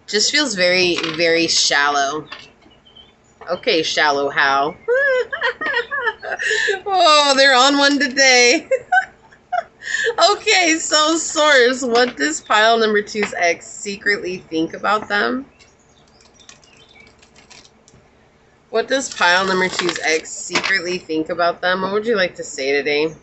Just feels very, very shallow. Okay, shallow how? Oh, they're on one today. Okay, so source, what does pile number two's ex secretly think about them? What does pile number two's ex secretly think about them? What would you like to say today?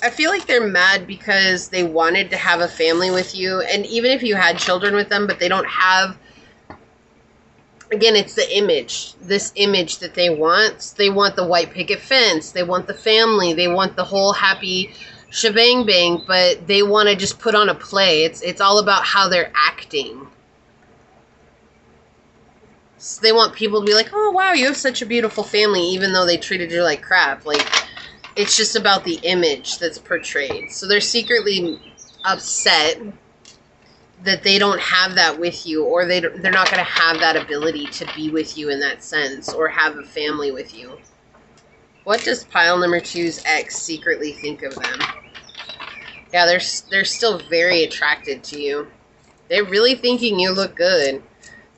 I feel like they're mad because they wanted to have a family with you. And even if you had children with them, but they don't have... Again, it's the image. This image that they want. They want the white picket fence. They want the family. They want the whole happy shebang bang. But they want to just put on a play. It's all about how they're acting. So they want people to be like, oh, wow, you have such a beautiful family, even though they treated you like crap. Like, it's just about the image that's portrayed. So they're secretly upset that they don't have that with you, or they're not going to have that ability to be with you in that sense, or have a family with you. What does pile number two's ex secretly think of them? Yeah, they're still very attracted to you. They're really thinking you look good.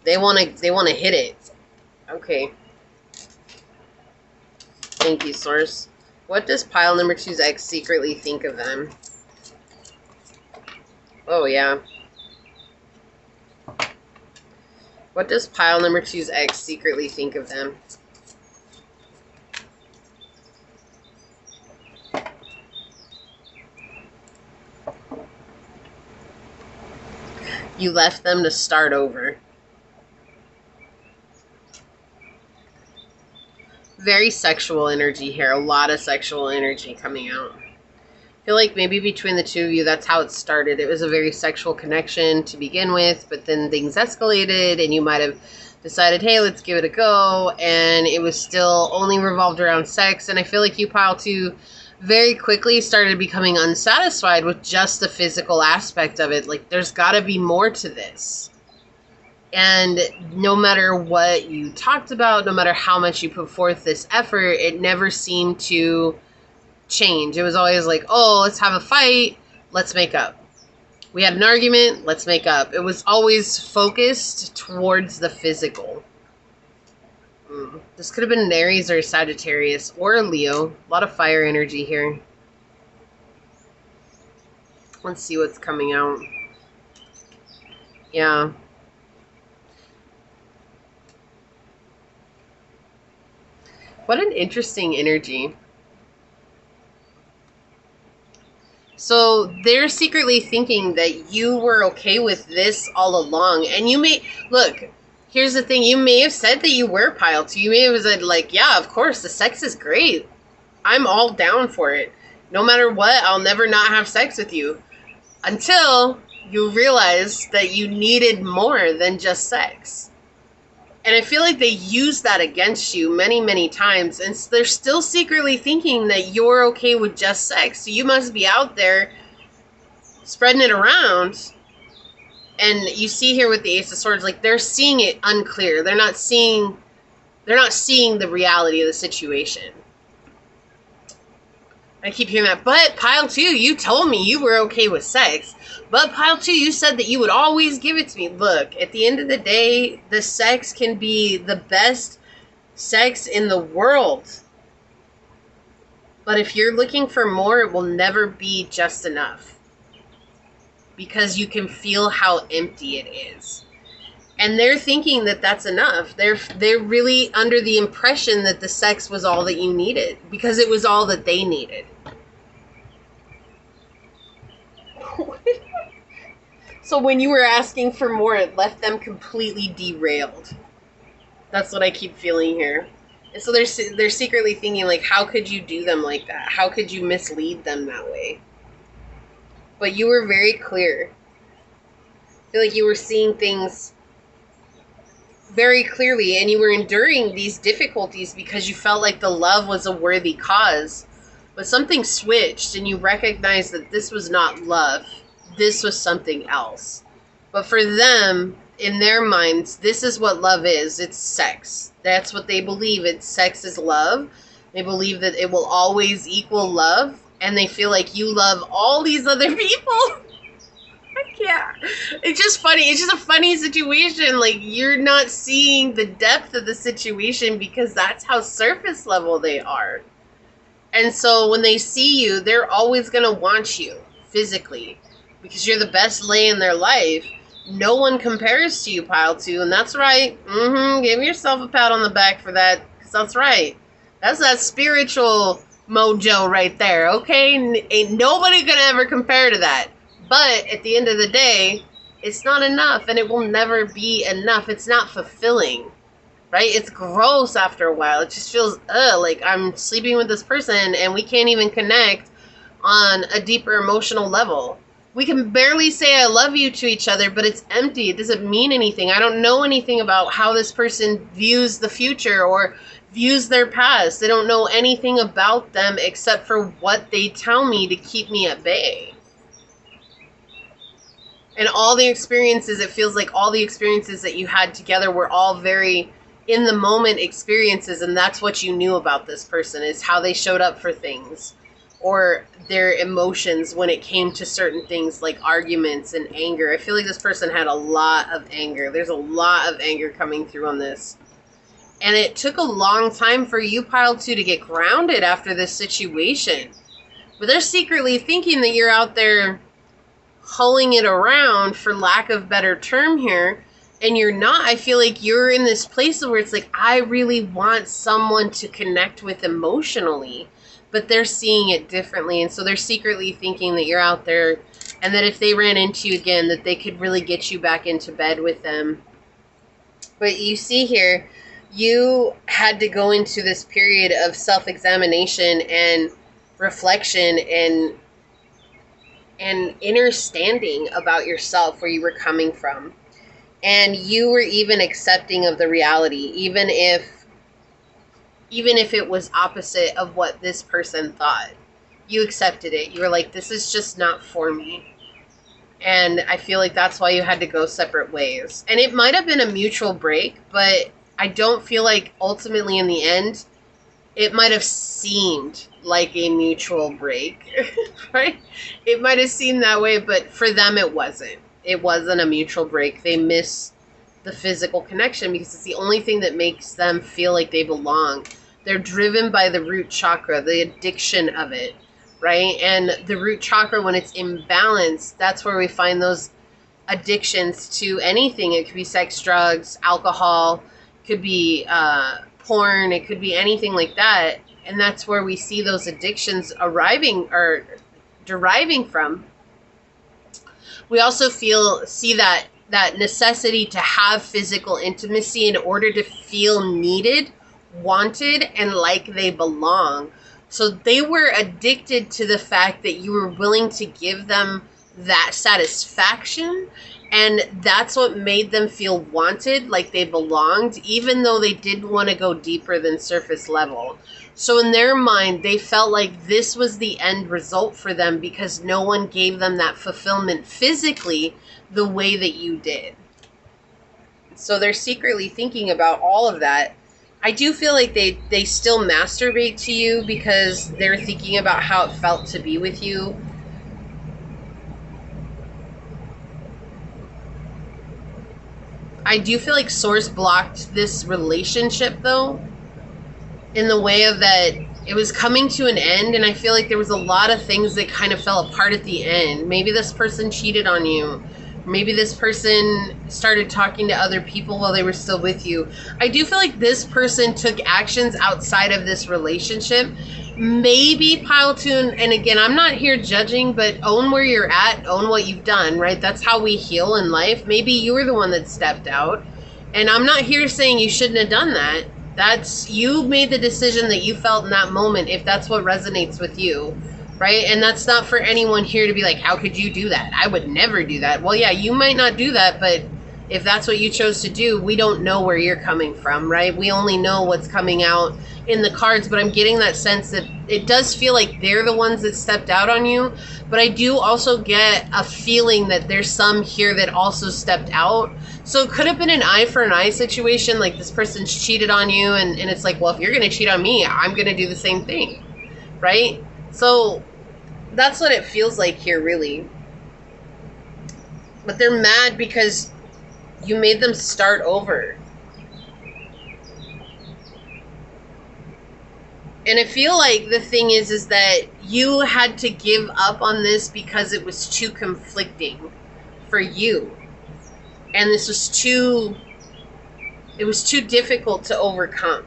They want to hit it. Okay. Thank you, source. What does pile number two's ex secretly think of them? Oh, yeah. What does pile number two's ex secretly think of them? You left them to start over. Very sexual energy here. A lot of sexual energy coming out. I feel like maybe between the two of you, that's how it started. It was a very sexual connection to begin with, but then things escalated and you might have decided, hey, let's give it a go. And it was still only revolved around sex. And I feel like you, pile two, very quickly started becoming unsatisfied with just the physical aspect of it. Like, there's got to be more to this. And no matter what you talked about, no matter how much you put forth this effort, it never seemed to change. It was always like, oh, let's have a fight, let's make up. We had an argument, let's make up. It was always focused towards the physical. This could have been an Aries or a Sagittarius or a Leo. A lot of fire energy here. Let's see what's coming out. Yeah. What an interesting energy. So they're secretly thinking that you were okay with this all along. And you may... Look, here's the thing. You may have said that you were pile two. You may have said, like, yeah, of course, the sex is great. I'm all down for it. No matter what, I'll never not have sex with you. Until you realize that you needed more than just sex. And I feel like they use that against you many, many times. And they're still secretly thinking that you're okay with just sex. So you must be out there spreading it around. And you see here with the Ace of Swords, like, they're seeing it unclear. They're not seeing the reality of the situation. I keep hearing that. But pile two, you told me you were okay with sex. But pile two, you said that you would always give it to me. Look, at the end of the day, the sex can be the best sex in the world. But if you're looking for more, it will never be just enough. Because you can feel how empty it is. And they're thinking that that's enough. They're really under the impression that the sex was all that you needed. Because it was all that they needed. So when you were asking for more, it left them completely derailed. That's what I keep feeling here. And so they're secretly thinking, like, how could you do them like that? How could you mislead them that way? But you were very clear. I feel like you were seeing things very clearly, and you were enduring these difficulties because you felt like the love was a worthy cause. But something switched, and you recognized that this was not love. This was something else. But for them, in their minds, this is what love is. It's sex. That's what they believe. Sex is love. They believe that it will always equal love. And they feel like you love all these other people. I can't. It's just funny. It's just a funny situation. Like, you're not seeing the depth of the situation because that's how surface level they are. And so when they see you, they're always going to want you physically because you're the best lay in their life. No one compares to you, pile 2, and that's right. Give yourself a pat on the back for that, because that's right. That's that spiritual mojo right there, okay? Ain't nobody gonna ever compare to that. But at the end of the day, it's not enough, and it will never be enough. It's not fulfilling, right? It's gross after a while. It just feels, like I'm sleeping with this person, and we can't even connect on a deeper emotional level. We can barely say I love you to each other, but it's empty. It doesn't mean anything. I don't know anything about how this person views the future or views their past. They don't know anything about them except for what they tell me to keep me at bay. And all the experiences, it feels like all the experiences that you had together were all very in the moment experiences, and that's what you knew about this person, is how they showed up for things. Or their emotions when it came to certain things like arguments and anger. I feel like this person had a lot of anger. There's a lot of anger coming through on this. And it took a long time for you, pile 2, to get grounded after this situation. But they're secretly thinking that you're out there hulling it around, for lack of better term here. And you're not. I feel like you're in this place where it's like, I really want someone to connect with emotionally. But they're seeing it differently, and so they're secretly thinking that you're out there, and that if they ran into you again, that they could really get you back into bed with them. But you see here, you had to go into this period of self-examination and reflection and understanding about yourself, where you were coming from. And you were even accepting of the reality, even if it was opposite of what this person thought. You accepted it. You were like, this is just not for me. And I feel like that's why you had to go separate ways. And it might have been a mutual break, but I don't feel like ultimately in the end, it might have seemed like a mutual break, right? It might have seemed that way, but for them it wasn't. It wasn't a mutual break. They miss the physical connection because it's the only thing that makes them feel like they belong. They're driven by the root chakra, the addiction of it, right? And the root chakra, when it's imbalanced, that's where we find those addictions to anything. It could be sex, drugs, alcohol, it could be porn, it could be anything like that. And that's where we see those addictions arriving or deriving from. We also see that necessity to have physical intimacy in order to feel needed, wanted, and like they belong. So they were addicted to the fact that you were willing to give them that satisfaction, and that's what made them feel wanted, like they belonged, even though they didn't want to go deeper than surface level. So in their mind, they felt like this was the end result for them because no one gave them that fulfillment physically the way that you did. So they're secretly thinking about all of that. I do feel like they still masturbate to you because they're thinking about how it felt to be with you. I do feel like Source blocked this relationship, though, in the way of that it was coming to an end, and I feel like there was a lot of things that kind of fell apart at the end. Maybe this person cheated on you. Maybe this person started talking to other people while they were still with you. I do feel like this person took actions outside of this relationship. Maybe pile 2, and again, I'm not here judging, but own where you're at, own what you've done, right? That's how we heal in life. Maybe you were the one that stepped out, and I'm not here saying you shouldn't have done that. That's, you made the decision that you felt in that moment, if that's what resonates with you, right? And that's not for anyone here to be like, how could you do that? I would never do that. Well, yeah, you might not do that, but if that's what you chose to do, we don't know where you're coming from, right? We only know what's coming out in the cards, but I'm getting that sense that it does feel like they're the ones that stepped out on you, but I do also get a feeling that there's some here that also stepped out. So it could have been an eye for an eye situation, like this person's cheated on you, and it's like, well, if you're going to cheat on me, I'm going to do the same thing, right? So that's what it feels like here, really. But they're mad because you made them start over. And I feel like the thing is that you had to give up on this because it was too conflicting for you. And this was too difficult to overcome.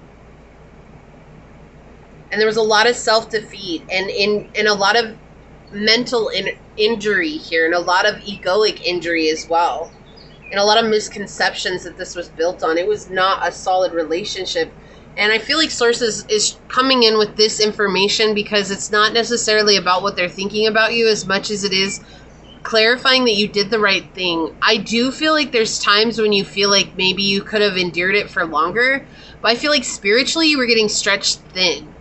And there was a lot of self-defeat and a lot of mental injury here, and a lot of egoic injury as well. And a lot of misconceptions that this was built on. It was not a solid relationship. And I feel like Source is coming in with this information because it's not necessarily about what they're thinking about you as much as it is clarifying that you did the right thing. I do feel like there's times when you feel like maybe you could have endured it for longer, but I feel like spiritually you were getting stretched thin.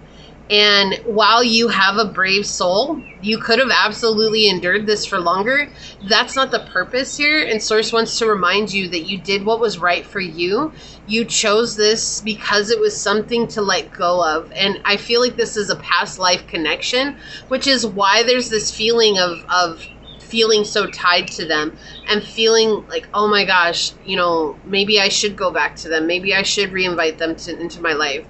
And while you have a brave soul, you could have absolutely endured this for longer. That's not the purpose here. And Source wants to remind you that you did what was right for you. You chose this because it was something to let go of. And I feel like this is a past life connection, which is why there's this feeling of feeling so tied to them and feeling like, oh my gosh, you know, maybe I should go back to them. Maybe I should reinvite them into my life.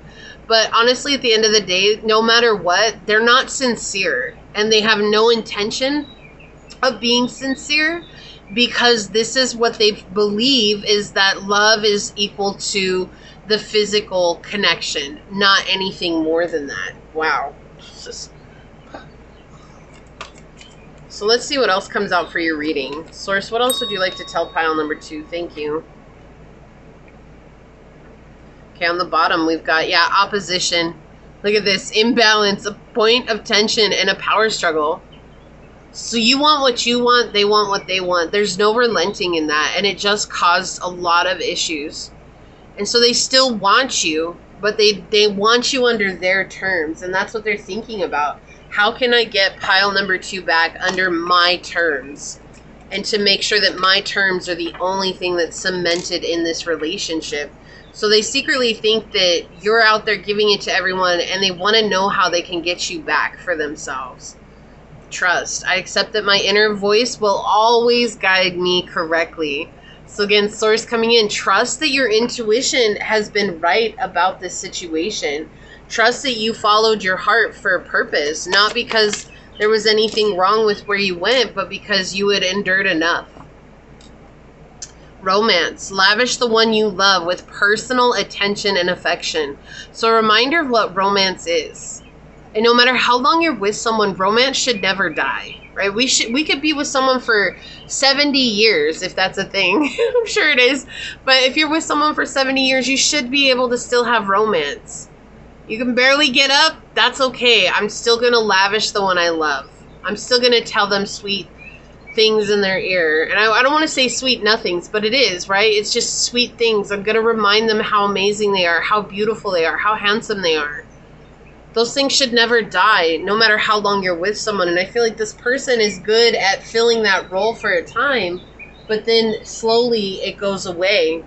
But honestly, at the end of the day, no matter what, they're not sincere. And they have no intention of being sincere, because this is what they believe, is that love is equal to the physical connection, not anything more than that. Wow. So let's see what else comes out for your reading. Source, what else would you like to tell pile number 2? Thank you. Okay, on the bottom, we've got, opposition. Look at this. Imbalance, a point of tension, and a power struggle. So you want what you want, they want what they want. There's no relenting in that, and it just caused a lot of issues. And so they still want you, but they want you under their terms, and that's what they're thinking about. How can I get pile number 2 back under my terms? And to make sure that my terms are the only thing that's cemented in this relationship. So they secretly think that you're out there giving it to everyone, and they want to know how they can get you back for themselves. Trust. I accept that my inner voice will always guide me correctly. So again, Source coming in. Trust that your intuition has been right about this situation. Trust that you followed your heart for a purpose, not because there was anything wrong with where you went, but because you had endured enough. Romance. Lavish the one you love with personal attention and affection. So a reminder of what romance is. And no matter how long you're with someone, romance should never die, right? We could be with someone for 70 years, if that's a thing. I'm sure it is. But if you're with someone for 70 years, you should be able to still have romance. You can barely get up. That's okay. I'm still going to lavish the one I love. I'm still going to tell them sweet things in their ear. And I don't want to say sweet nothings, but it is, right? It's just sweet things. I'm going to remind them how amazing they are, how beautiful they are, how handsome they are. Those things should never die, no matter how long you're with someone. And I feel like this person is good at filling that role for a time, but then slowly it goes away.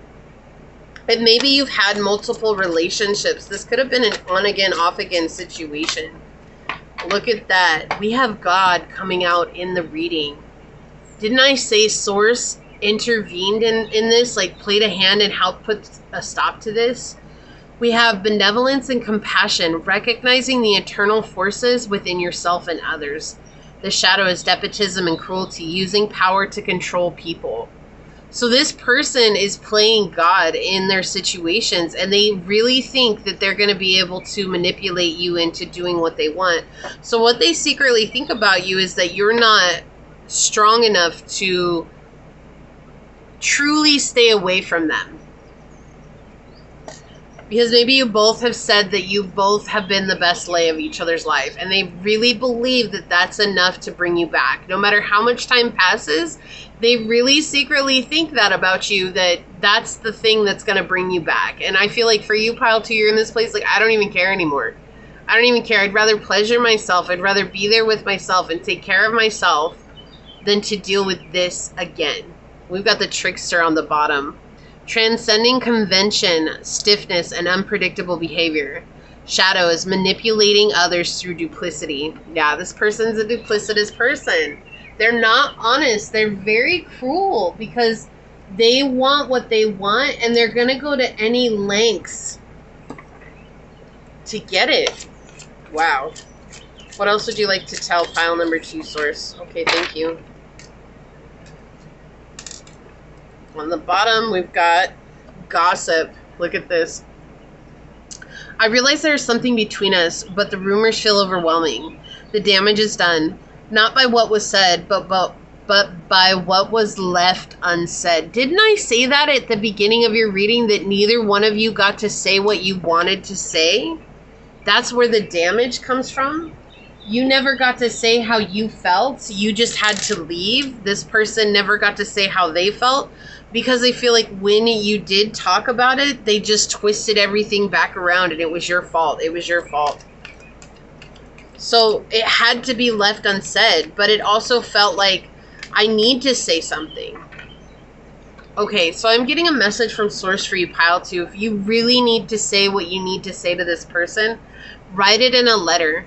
And maybe you've had multiple relationships. This could have been an on-again, off-again situation. Look at that. We have God coming out in the reading. Didn't I say Source intervened in this, like played a hand and helped put a stop to this? We have benevolence and compassion, recognizing the eternal forces within yourself and others. The shadow is despotism and cruelty, using power to control people. So this person is playing God in their situations, and they really think that they're going to be able to manipulate you into doing what they want. So what they secretly think about you is that you're not strong enough to truly stay away from them. Because maybe you both have said that you both have been the best lay of each other's life, and they really believe that that's enough to bring you back. No matter how much time passes, they really secretly think that about you, that that's the thing that's going to bring you back. And I feel like for you, Pile 2, you're in this place like, I don't even care anymore. I don't even care. I'd rather pleasure myself. I'd rather be there with myself and take care of myself than to deal with this again. We've got the trickster on the bottom. Transcending convention, stiffness, and unpredictable behavior. Shadow is manipulating others through duplicity. Yeah, this person's a duplicitous person. They're not honest. They're very cruel because they want what they want, and they're going to go to any lengths to get it. Wow. What else would you like to tell pile number 2, Source? Okay, thank you. On the bottom, we've got gossip. Look at this. I realize there's something between us, but the rumors feel overwhelming. The damage is done, not by what was said, but by what was left unsaid. Didn't I say that at the beginning of your reading, that neither one of you got to say what you wanted to say? That's where the damage comes from. You never got to say how you felt. You just had to leave. This person never got to say how they felt, because they feel like when you did talk about it, they just twisted everything back around and it was your fault. It was your fault. So it had to be left unsaid, but it also felt like I need to say something. Okay, so I'm getting a message from Source for you, pile 2. If you really need to say what you need to say to this person, write it in a letter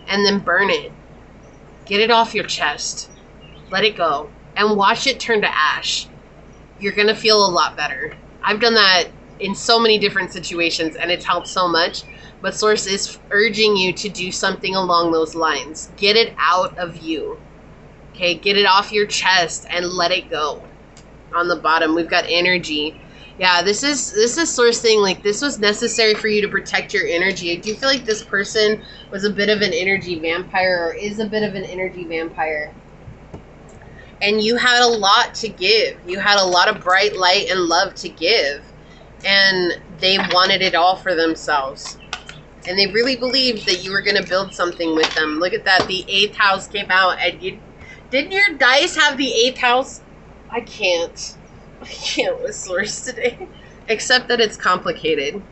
and then burn it. Get it off your chest. Let it go. And watch it turn to ash. You're going to feel a lot better. I've done that in so many different situations and it's helped so much. But Source is urging you to do something along those lines. Get it out of you. Okay, get it off your chest and let it go. On the bottom, we've got energy. Yeah, this is Source saying, like, this was necessary for you to protect your energy. I do feel like this person was a bit of an energy vampire, or is a bit of an energy vampire. And you had a lot to give. You had a lot of bright light and love to give. And they wanted it all for themselves. And they really believed that you were going to build something with them. Look at that. The 8th house came out. And didn't your dice have the 8th house? I can't with Source today. Except that it's complicated.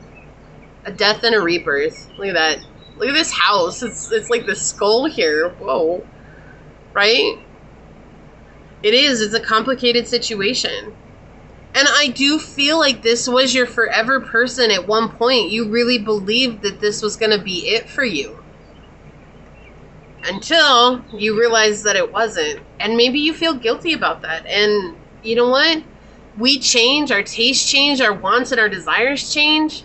A death and a rebirth. Look at that. Look at this house. It's like the skull here. Whoa. Right? It is. It's a complicated situation. And I do feel like this was your forever person at one point. You really believed that this was going to be it for you. Until you realize that it wasn't. And maybe you feel guilty about that. And you know what? We change, our tastes change, our wants and our desires change.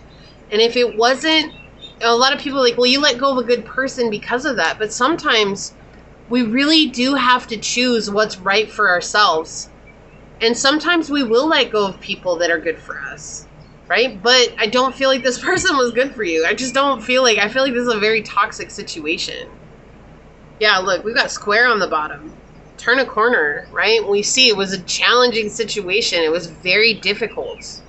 And if it wasn't, a lot of people are like, well, you let go of a good person because of that. But sometimes we really do have to choose what's right for ourselves. And sometimes we will let go of people that are good for us. Right? But I don't feel like this person was good for you. I just don't feel like, I feel like this is a very toxic situation. Yeah, look, we've got square on the bottom. Turn a corner, right? We see it was a challenging situation. It was very difficult.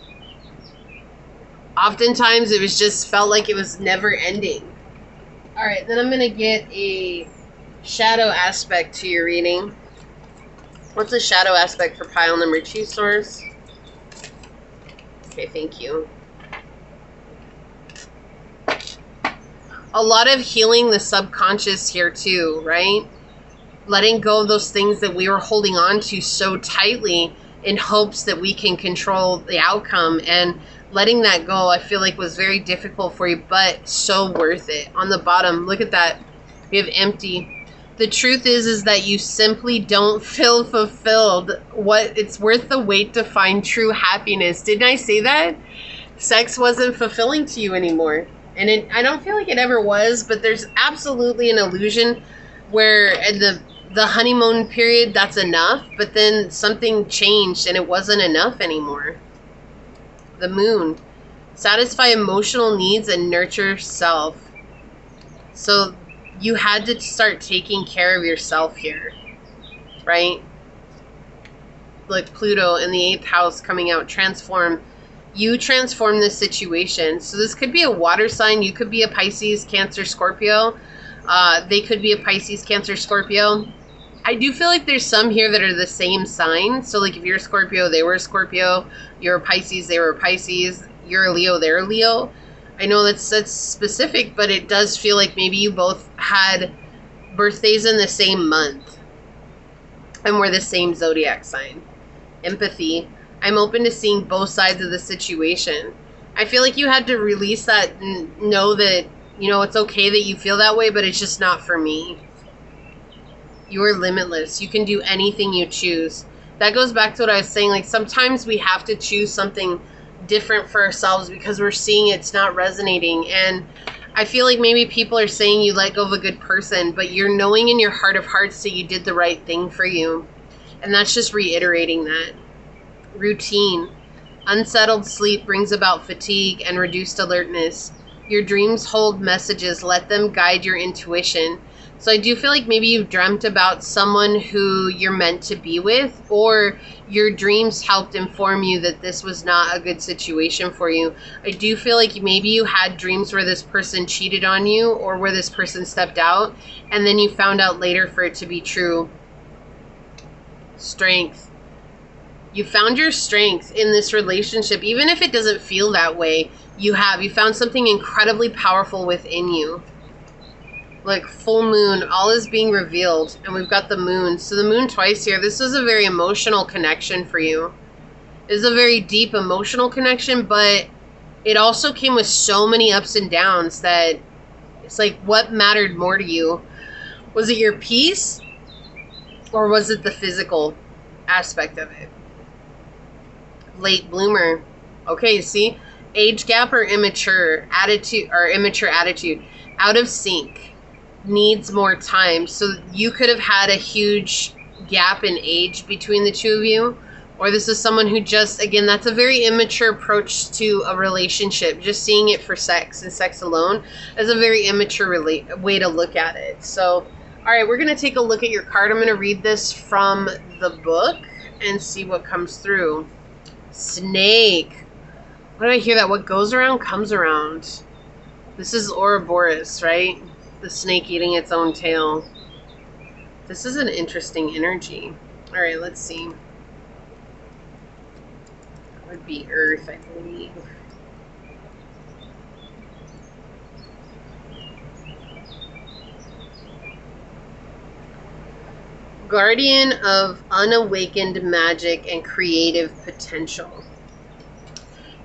Oftentimes, it was just felt like it was never ending. All right, then I'm going to get a shadow aspect to your reading. What's a shadow aspect for pile number 2, Source? Okay, thank you. A lot of healing the subconscious here too, right? Letting go of those things that we were holding on to so tightly in hopes that we can control the outcome, and letting that go, I feel like was very difficult for you, but so worth it. On the bottom, look at that. We have empty. The truth is that you simply don't feel fulfilled. It's worth the wait to find true happiness. Didn't I say that? Sex wasn't fulfilling to you anymore. And I don't feel like it ever was, but there's absolutely an illusion where at the honeymoon period, that's enough. But then something changed and it wasn't enough anymore. The moon. Satisfy emotional needs and nurture self. So you had to start taking care of yourself here. Right? Like Pluto in the 8th house coming out. Transform. You transform this situation. So this could be a water sign. You could be a Pisces, Cancer, Scorpio. They could be a Pisces, Cancer, Scorpio. I do feel like there's some here that are the same sign. So like if you're a Scorpio, they were a Scorpio. You're a Pisces, they were a Pisces. You're a Leo, they're a Leo. I know that's specific, but it does feel like maybe you both had birthdays in the same month. And were the same zodiac sign. Empathy. I'm open to seeing both sides of the situation. I feel like you had to release that and know that, you know, it's okay that you feel that way, but it's just not for me. You are limitless. You can do anything you choose. That goes back to what I was saying. Like, sometimes we have to choose something different for ourselves because we're seeing it's not resonating. And I feel like maybe people are saying you let go of a good person, but you're knowing in your heart of hearts that you did the right thing for you. And that's just reiterating that. Routine. Unsettled sleep brings about fatigue and reduced alertness. Your dreams hold messages. Let them guide your intuition. So I do feel like maybe you've dreamt about someone who you're meant to be with, or your dreams helped inform you that this was not a good situation for you. I do feel like maybe you had dreams where this person cheated on you, or where this person stepped out, and then you found out later for it to be true. Strength. You found your strength in this relationship. Even if it doesn't feel that way, you found something incredibly powerful within you. Like full moon, all is being revealed, and we've got the moon. So the moon twice here. This is a very emotional connection for you. It's a very deep emotional connection, but it also came with so many ups and downs that it's like, what mattered more to you? Was it your peace, or was it the physical aspect of it? Late bloomer. Okay, see? Age gap or immature attitude, out of sync. Needs more time. So you could have had a huge gap in age between the two of you, or this is someone who just, again, that's a very immature approach to a relationship. Just seeing it for sex and sex alone is a very immature way to look at it. So, all right, we're going to take a look at your card. I'm going to read this from the book and see what comes through. Snake. What did I hear? That what goes around comes around. This is Ouroboros, right? The snake eating its own tail. This is an interesting energy. All right, let's see. That would be Earth, I believe. Guardian of unawakened magic and creative potential.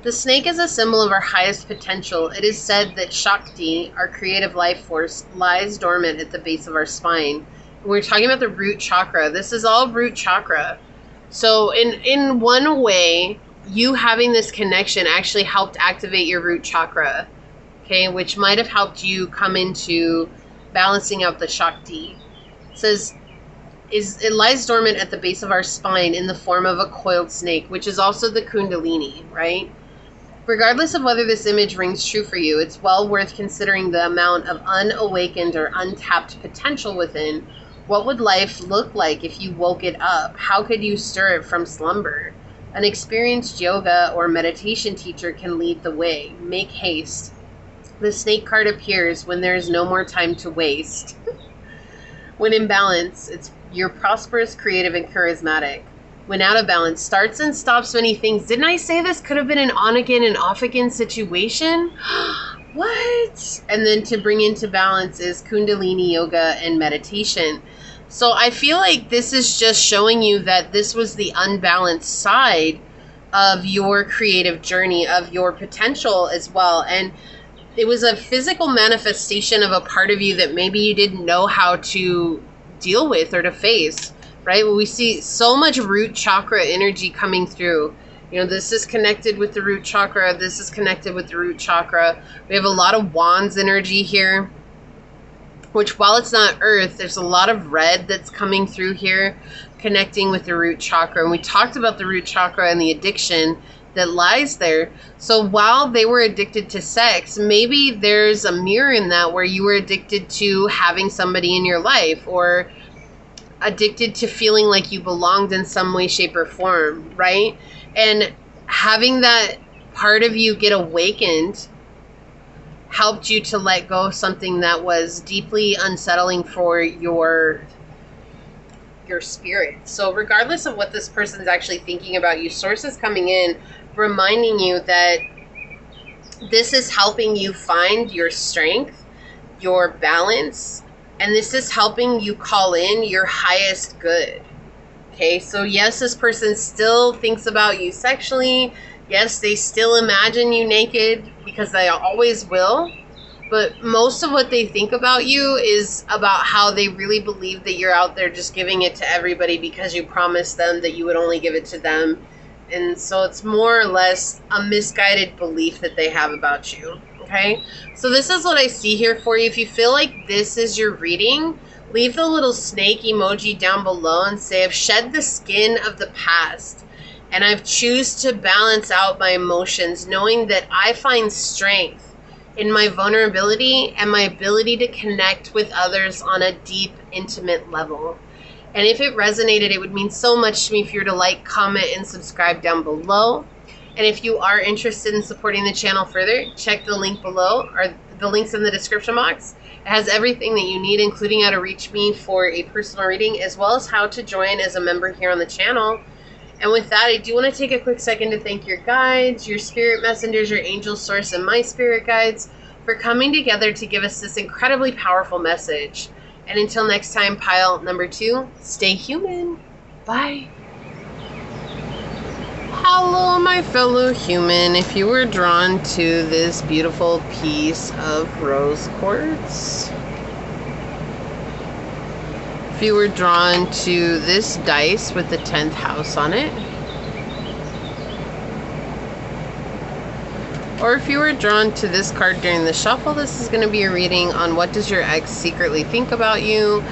The snake is a symbol of our highest potential. It is said that Shakti, our creative life force, lies dormant at the base of our spine. We're talking about the root chakra. This is all root chakra. So in one way, you having this connection actually helped activate your root chakra, okay, which might have helped you come into balancing out the Shakti. It says, it lies dormant at the base of our spine in the form of a coiled snake, which is also the Kundalini, right? Regardless of whether this image rings true for you, it's well worth considering the amount of unawakened or untapped potential within. What would life look like if you woke it up? How could you stir it from slumber? An experienced yoga or meditation teacher can lead the way. Make haste. The snake card appears when there is no more time to waste. When in balance, you're prosperous, creative, and charismatic. When out of balance, starts and stops many things. Didn't I say this could have been an on again and off again situation? What? And then to bring into balance is Kundalini yoga and meditation. So I feel like this is just showing you that this was the unbalanced side of your creative journey, of your potential as well. And it was a physical manifestation of a part of you that maybe you didn't know how to deal with or to face. Right? Well, we see so much root chakra energy coming through. You know, this is connected with the root chakra. This is connected with the root chakra. We have a lot of wands energy here, which while it's not earth, there's a lot of red that's coming through here, connecting with the root chakra. And we talked about the root chakra and the addiction that lies there. So while they were addicted to sex, maybe there's a mirror in that where you were addicted to having somebody in your life, or addicted to feeling like you belonged in some way, shape, or form, right? And having that part of you get awakened helped you to let go of something that was deeply unsettling for your spirit. So regardless of what this person's actually thinking about you, source is coming in reminding you that this is helping you find your strength, your balance, and this is helping you call in your highest good. Okay, so yes, this person still thinks about you sexually. Yes, they still imagine you naked, because they always will. But most of what they think about you is about how they really believe that you're out there just giving it to everybody because you promised them that you would only give it to them. And so it's more or less a misguided belief that they have about you. Okay, so this is what I see here for you. If you feel like this is your reading, leave the little snake emoji down below and say, I've shed the skin of the past and I've choose to balance out my emotions, knowing that I find strength in my vulnerability and my ability to connect with others on a deep, intimate level. And if it resonated, it would mean so much to me if you were to like, comment, and subscribe down below. And if you are interested in supporting the channel further, check the link below, or the links in the description box. It has everything that you need, including how to reach me for a personal reading, as well as how to join as a member here on the channel. And with that, I do want to take a quick second to thank your guides, your spirit messengers, your angel source, and my spirit guides for coming together to give us this incredibly powerful message. And until next time, pile number 2, stay human. Bye. Hello, my fellow human. If you were drawn to this beautiful piece of rose quartz, if you were drawn to this dice with the 10th house on it, or if you were drawn to this card during the shuffle, this is going to be a reading on what does your ex secretly think about you.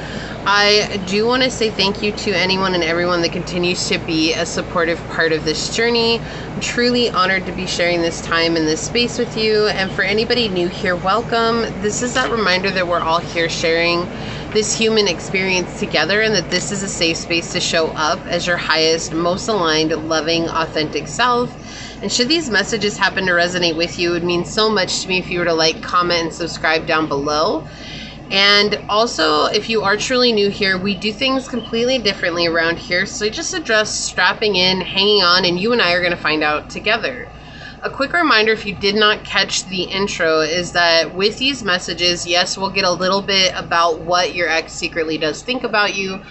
I do want to say thank you to anyone and everyone that continues to be a supportive part of this journey. I'm truly honored to be sharing this time in this space with you. And for anybody new here, welcome. This is that reminder that we're all here sharing this human experience together, and that this is a safe space to show up as your highest, most aligned, loving, authentic self. And should these messages happen to resonate with you, it would mean so much to me if you were to like, comment, and subscribe down below. And also, if you are truly new here, we do things completely differently around here. So just address strapping in, hanging on, and you and I are going to find out together. A quick reminder, if you did not catch the intro, is that with these messages, yes, we'll get a little bit about what your ex secretly does think about you.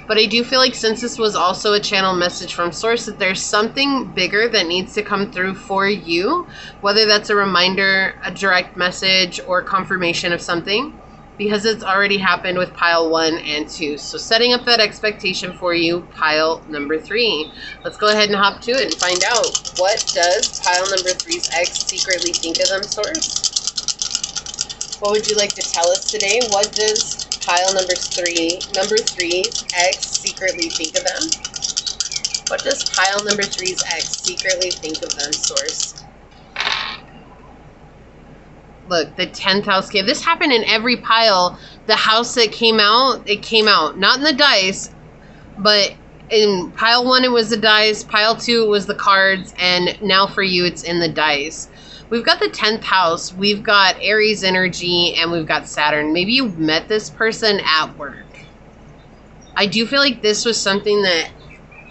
But I do feel like, since this was also a channel message from source, that there's something bigger that needs to come through for you, whether that's a reminder, a direct message, or confirmation of something, because it's already happened with pile 1 and 2. So setting up that expectation for you, pile number 3. Let's go ahead and hop to it and find out, what does pile number 3's ex secretly think of them, source? What would you like to tell us today? What does pile number 3's ex secretly think of them? What does pile number 3's ex secretly think of them, source? Look, the 10th house came. This happened in every pile. The house that came out, it came out. Not in the dice, but in pile 1 it was the dice, pile 2 it was the cards, and now for you it's in the dice. We've got the 10th house, we've got Aries energy, and we've got Saturn. Maybe you met this person at work. I do feel like this was something that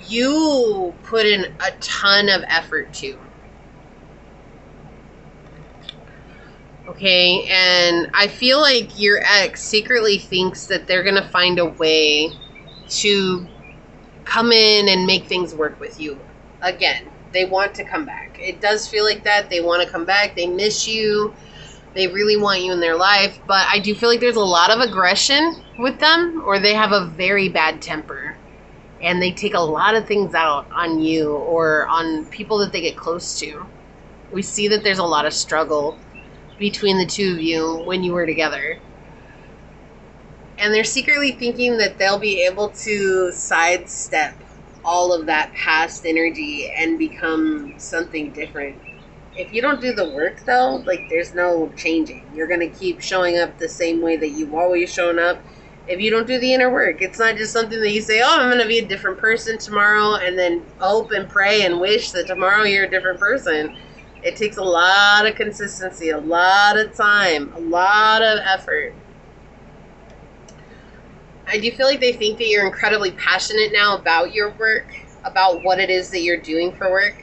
you put in a ton of effort to. Okay, and I feel like your ex secretly thinks that they're going to find a way to come in and make things work with you. Again, they want to come back. It does feel like that. They want to come back. They miss you. They really want you in their life. But I do feel like there's a lot of aggression with them, or they have a very bad temper. And they take a lot of things out on you or on people that they get close to. We see that there's a lot of struggle between the two of you when you were together. And they're secretly thinking that they'll be able to sidestep all of that past energy and become something different. If you don't do the work, though, like, there's no changing. You're going to keep showing up the same way that you've always shown up. If you don't do the inner work, it's not just something that you say, oh, I'm going to be a different person tomorrow, and then hope and pray and wish that tomorrow you're a different person. It takes a lot of consistency, a lot of time, a lot of effort. I do feel like they think that you're incredibly passionate now about your work, about what it is that you're doing for work.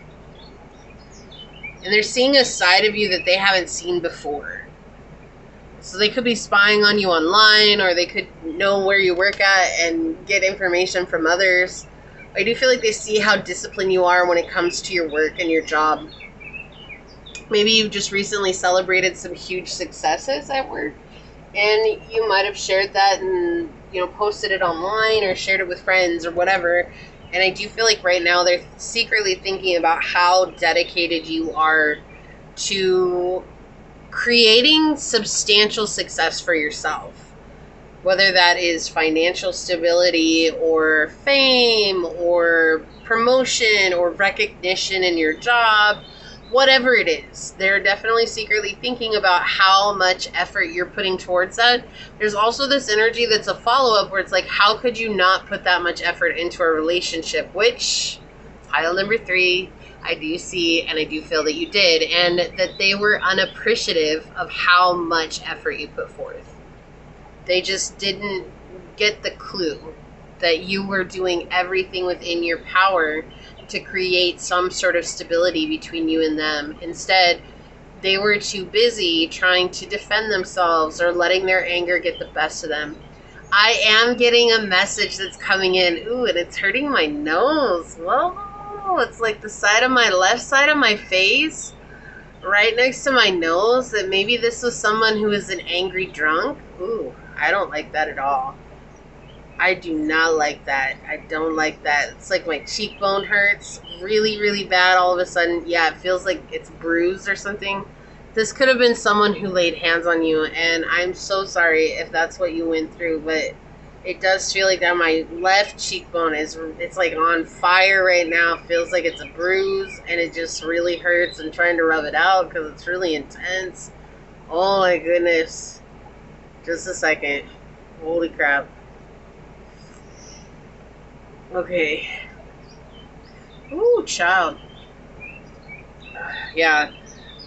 And they're seeing a side of you that they haven't seen before. So they could be spying on you online, or they could know where you work at and get information from others. I do feel like they see how disciplined you are when it comes to your work and your job. Maybe you've just recently celebrated some huge successes at work, and you might have shared that and, you know, posted it online or shared it with friends or whatever. And I do feel like right now they're secretly thinking about how dedicated you are to creating substantial success for yourself. Whether that is financial stability or fame or promotion or recognition in your job, whatever it is, they're definitely secretly thinking about how much effort you're putting towards that. There's also this energy that's a follow-up where it's like, how could you not put that much effort into a relationship? Which, pile number 3, I do see and I do feel that you did, and that they were unappreciative of how much effort you put forth. They just didn't get the clue that you were doing everything within your power to create some sort of stability between you and them. Instead, they were too busy trying to defend themselves or letting their anger get the best of them. I am getting a message that's coming in. Ooh, and it's hurting my nose. Whoa, it's like the side of my left side of my face, right next to my nose, that maybe this was someone who is an angry drunk. Ooh, I don't like that at all. I do not like that. I don't like that. It's like my cheekbone hurts really, really bad all of a sudden. Yeah, it feels like it's bruised or something. This could have been someone who laid hands on you, and I'm so sorry if that's what you went through, but it does feel like that my left cheekbone it's like on fire right now. It feels like it's a bruise, and it just really hurts. I'm trying to rub it out because it's really intense. Oh my goodness. Just a second. Holy crap. Okay. Ooh, child. Yeah.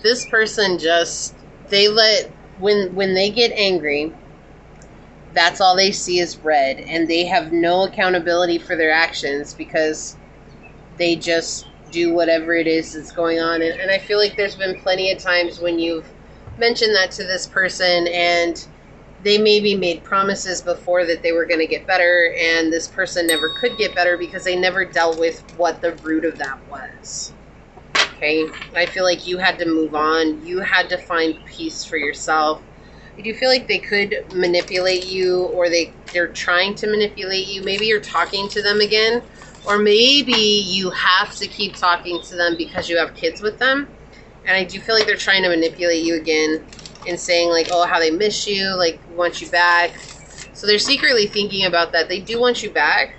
This person just, when they get angry, that's all they see is red, and they have no accountability for their actions because they just do whatever it is that's going on. And I feel like there's been plenty of times when you've mentioned that to this person, and they maybe made promises before that they were going to get better, and this person never could get better because they never dealt with what the root of that was. Okay? I feel like you had to move on. You had to find peace for yourself. I do feel like they could manipulate you, or they're trying to manipulate you. Maybe you're talking to them again, or maybe you have to keep talking to them because you have kids with them. And I do feel like they're trying to manipulate you again and saying like, oh, how they miss you, like want you back. So they're secretly thinking about that. They do want you back,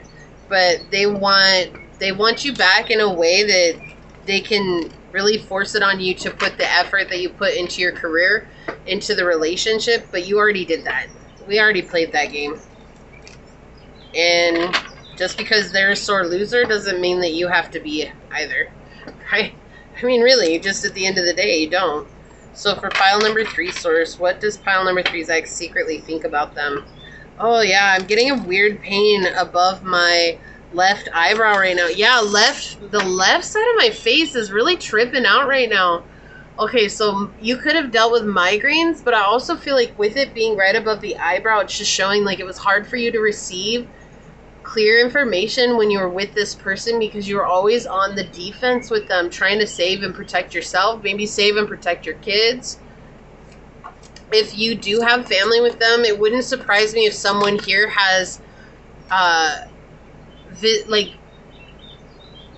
but they want you back in a way that they can really force it on you to put the effort that you put into your career, into the relationship, but you already did that. We already played that game. And just because they're a sore loser doesn't mean that you have to be either. Right? I mean, really, just at the end of the day, you don't. So for pile number 3, source, what does pile number 3's ex secretly think about them? Oh yeah, I'm getting a weird pain above my left eyebrow right now. Yeah, the left side of my face is really tripping out right now. Okay, so you could have dealt with migraines, but I also feel like with it being right above the eyebrow, it's just showing like it was hard for you to receive clear information when you were with this person because you were always on the defense with them, trying to save and protect yourself, maybe save and protect your kids. If you do have family with them, it wouldn't surprise me if someone here has like,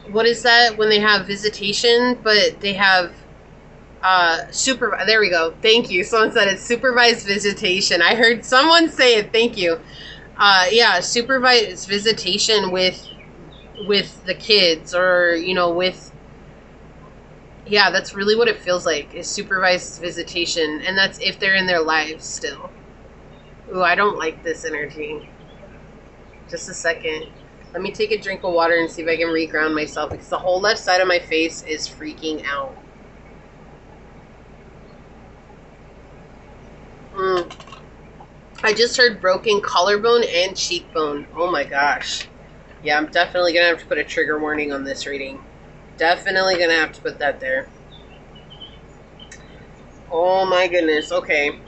what is that when they have visitation, but they have there we go, thank you, someone said it's supervised visitation. I heard someone say it, thank you. Yeah, supervised visitation with the kids, or yeah, that's really what it feels like, is supervised visitation, and that's if they're in their lives still. Ooh, I don't like this energy. Just a second. Let me take a drink of water and see if I can reground myself, because the whole left side of my face is freaking out. I just heard broken collarbone and cheekbone. Oh my gosh. Yeah, I'm definitely going to have to put a trigger warning on this reading. Definitely going to have to put that there. Oh my goodness. Okay.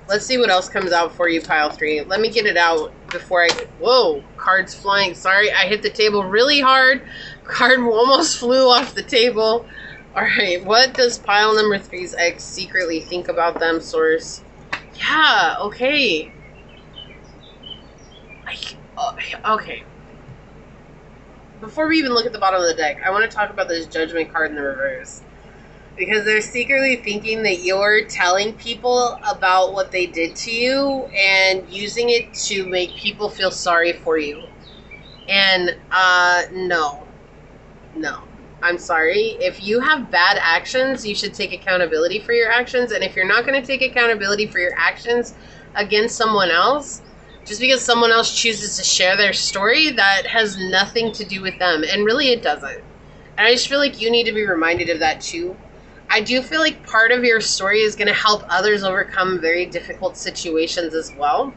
Let's see what else comes out for you, pile 3. Let me get it out before I... Whoa, cards flying. Sorry, I hit the table really hard. Card almost flew off the table. Alright, what does pile number 3's ex secretly think about them, source? Yeah, okay. Okay. before we even look at the bottom of the deck, I want to talk about this Judgment card in the reverse. Because they're secretly thinking that you're telling people about what they did to you and using it to make people feel sorry for you. And, no. I'm sorry. If you have bad actions, you should take accountability for your actions. And if you're not going to take accountability for your actions against someone else, just because someone else chooses to share their story, that has nothing to do with them. And really, it doesn't. And I just feel like you need to be reminded of that too. I do feel like part of your story is going to help others overcome very difficult situations as well.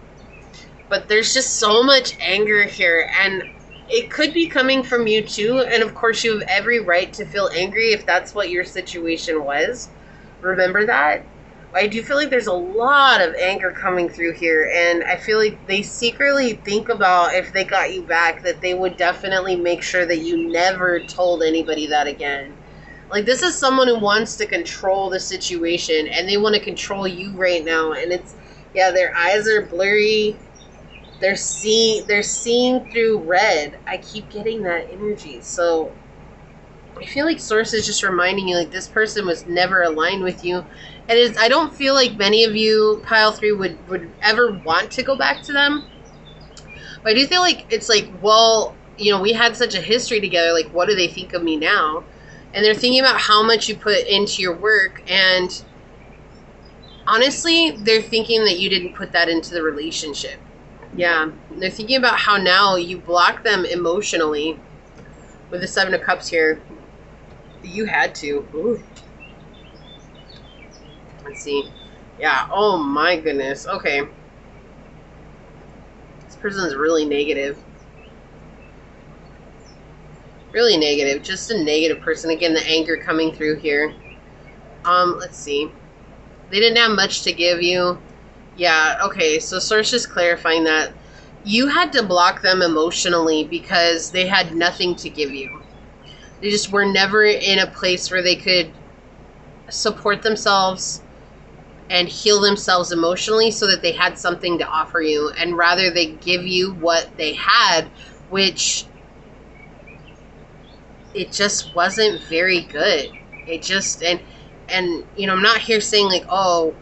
But there's just so much anger here, and it could be coming from you too. And of course, you have every right to feel angry if that's what your situation was. Remember that. I do feel like there's a lot of anger coming through here, and I feel like they secretly think about, if they got you back, that they would definitely make sure that you never told anybody that again. Like, this is someone who wants to control the situation, and they want to control you right now. And it's, yeah, their eyes are blurry. They're seeing through red. I keep getting that energy. So I feel like Source is just reminding you, like, this person was never aligned with you. And I don't feel like many of you, Pile 3, would ever want to go back to them. But I do feel like it's like, well, you know, we had such a history together. Like, what do they think of me now? And they're thinking about how much you put into your work. And honestly, they're thinking that you didn't put that into the relationship. Yeah. They're thinking about how now you block them emotionally. With the 7 of Cups here. You had to. Ooh. Let's see. Yeah. Oh my goodness. Okay. This person's really negative. Really negative. Just a negative person. Again, the anger coming through here. Let's see. They didn't have much to give you. Yeah, okay. So Source just clarifying that. You had to block them emotionally because they had nothing to give you. They just were never in a place where they could support themselves and heal themselves emotionally so that they had something to offer you. And rather they give you what they had, which... it just wasn't very good. It just, and you know, I'm not here saying like, oh,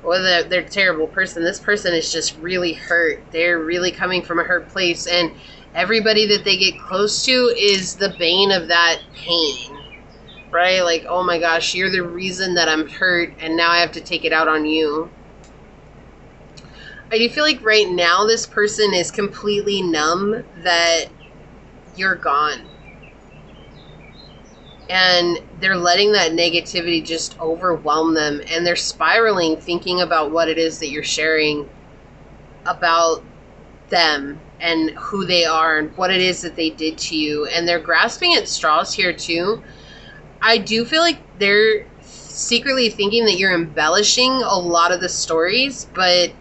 well, they're a terrible person. This person is just really hurt. They're really coming from a hurt place, and everybody that they get close to is the bane of that pain, right? Like, oh my gosh, you're the reason that I'm hurt, and now I have to take it out on you. I do feel like right now this person is completely numb that you're gone. And they're letting that negativity just overwhelm them. And they're spiraling, thinking about what it is that you're sharing about them and who they are and what it is that they did to you. And they're grasping at straws here too. I do feel like they're secretly thinking that you're embellishing a lot of the stories. But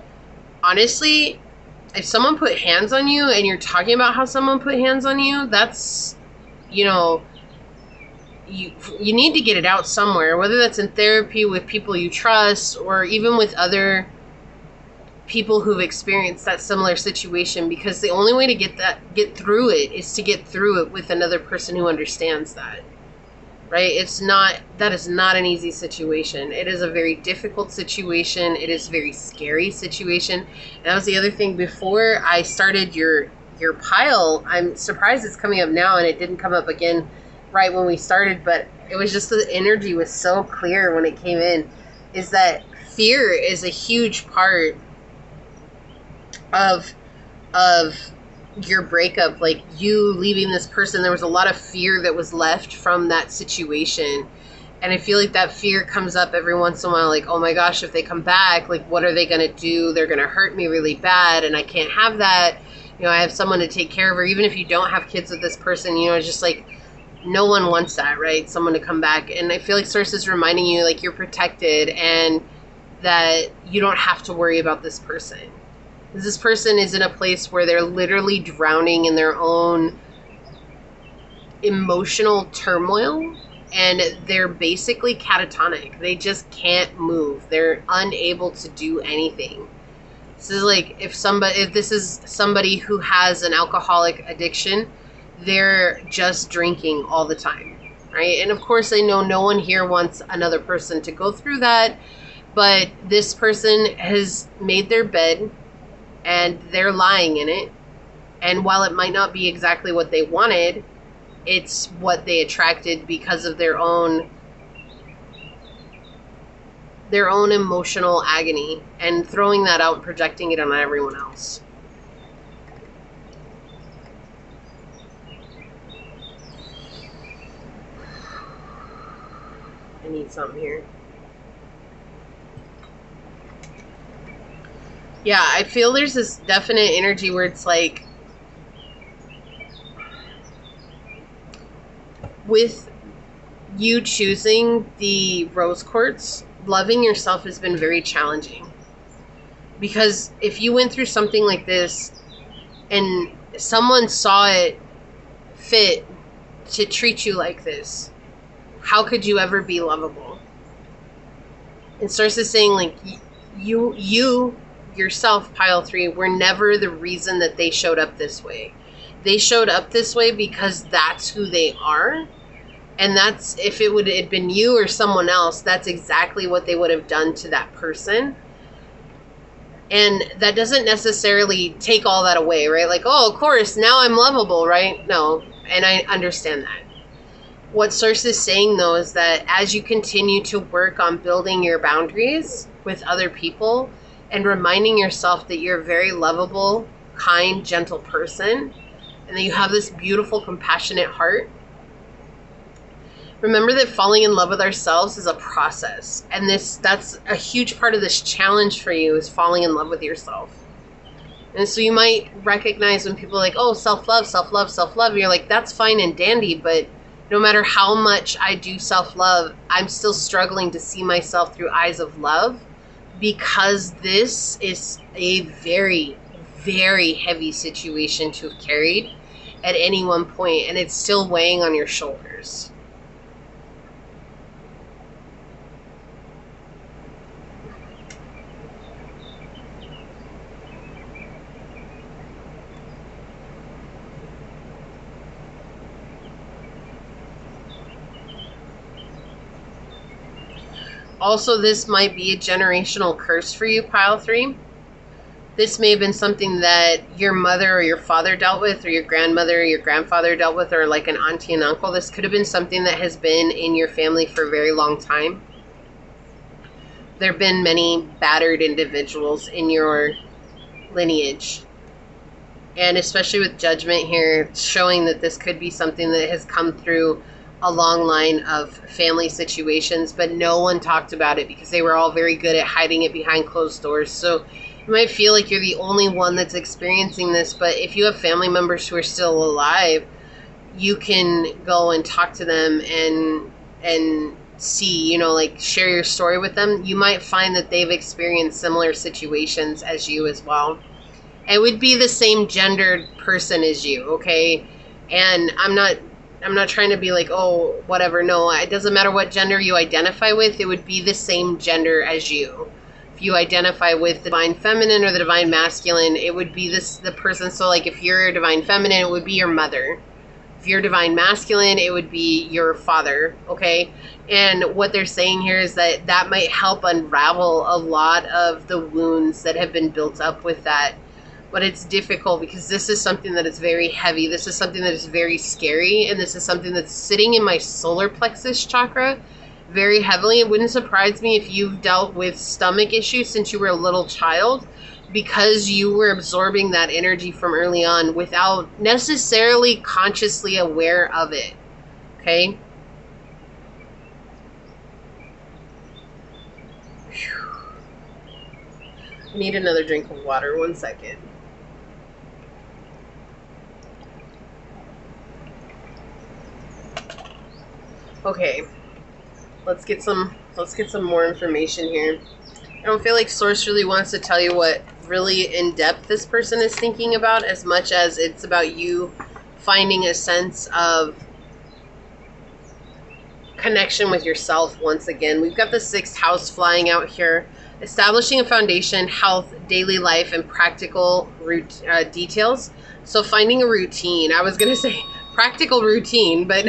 honestly, if someone put hands on you and you're talking about how someone put hands on you, that's, you know... You need to get it out somewhere, whether that's in therapy with people you trust or even with other people who've experienced that similar situation, because the only way to get through it is to get through it with another person who understands that, right? That is not an easy situation. It is a very difficult situation. It is a very scary situation. And that was the other thing before I started your pile. I'm surprised it's coming up now and it didn't come up again right when we started, but it was just the energy was so clear when it came in, is that fear is a huge part of your breakup. Like, you leaving this person, there was a lot of fear that was left from that situation. And I feel like that fear comes up every once in a while, like, oh my gosh, if they come back, like, what are they going to do? They're going to hurt me really bad, and I can't have that. You know, I have someone to take care of her. Even if you don't have kids with this person, you know, it's just like, no one wants that, right? Someone to come back. And I feel like Source is reminding you, like, you're protected and that you don't have to worry about this person. Because this person is in a place where they're literally drowning in their own emotional turmoil, and they're basically catatonic. They just can't move. They're unable to do anything. This is like if this is somebody who has an alcoholic addiction, they're just drinking all the time, right? And of course, I know no one here wants another person to go through that, but this person has made their bed and they're lying in it. And while it might not be exactly what they wanted, it's what they attracted because of their own emotional agony and throwing that out and projecting it on everyone else. I need something here. Yeah, I feel there's this definite energy where it's like, with you choosing the rose quartz, loving yourself has been very challenging. Because if you went through something like this and someone saw it fit to treat you like this, how could you ever be lovable? And Source is saying, like, you yourself, pile 3, were never the reason that they showed up this way. They showed up this way because that's who they are. And that's, if it would have been you or someone else, that's exactly what they would have done to that person. And that doesn't necessarily take all that away, right? Like, oh, of course, now I'm lovable, right? No, and I understand that. What Source is saying, though, is that as you continue to work on building your boundaries with other people and reminding yourself that you're a very lovable, kind, gentle person, and that you have this beautiful, compassionate heart, remember that falling in love with ourselves is a process. And that's a huge part of this challenge for you, is falling in love with yourself. And so you might recognize when people are like, oh, self-love, self-love, self-love. You're like, that's fine and dandy, but no matter how much I do self-love, I'm still struggling to see myself through eyes of love, because this is a very, very heavy situation to have carried at any one point, and it's still weighing on your shoulders. Also, this might be a generational curse for you, pile 3. This may have been something that your mother or your father dealt with, or your grandmother or your grandfather dealt with, or like an auntie and uncle. This could have been something that has been in your family for a very long time. There have been many battered individuals in your lineage. And especially with Judgment here, showing that this could be something that has come through a long line of family situations, but no one talked about it because they were all very good at hiding it behind closed doors. So you might feel like you're the only one that's experiencing this, but if you have family members who are still alive, you can go and talk to them and see, you know, like, share your story with them. You might find that they've experienced similar situations as you as well. It would be the same gendered person as you, okay? And I'm not trying to be like, oh, whatever. No, it doesn't matter what gender you identify with. It would be the same gender as you. If you identify with the divine feminine or the divine masculine, it would be the person. So, like, if you're a divine feminine, it would be your mother. If you're divine masculine, it would be your father, okay? And what they're saying here is that might help unravel a lot of the wounds that have been built up with that. But it's difficult because this is something that is very heavy. This is something that is very scary. And this is something that's sitting in my solar plexus chakra very heavily. It wouldn't surprise me if you've dealt with stomach issues since you were a little child, because you were absorbing that energy from early on without necessarily consciously aware of it. Okay? Whew. I need another drink of water. 1 second. Okay, let's get some more information here. I don't feel like Source really wants to tell you what really in depth this person is thinking about, as much as it's about you finding a sense of connection with yourself once again. We've got the 6th house flying out here. Establishing a foundation, health, daily life, and practical details. So finding a routine. I was going to say practical routine, but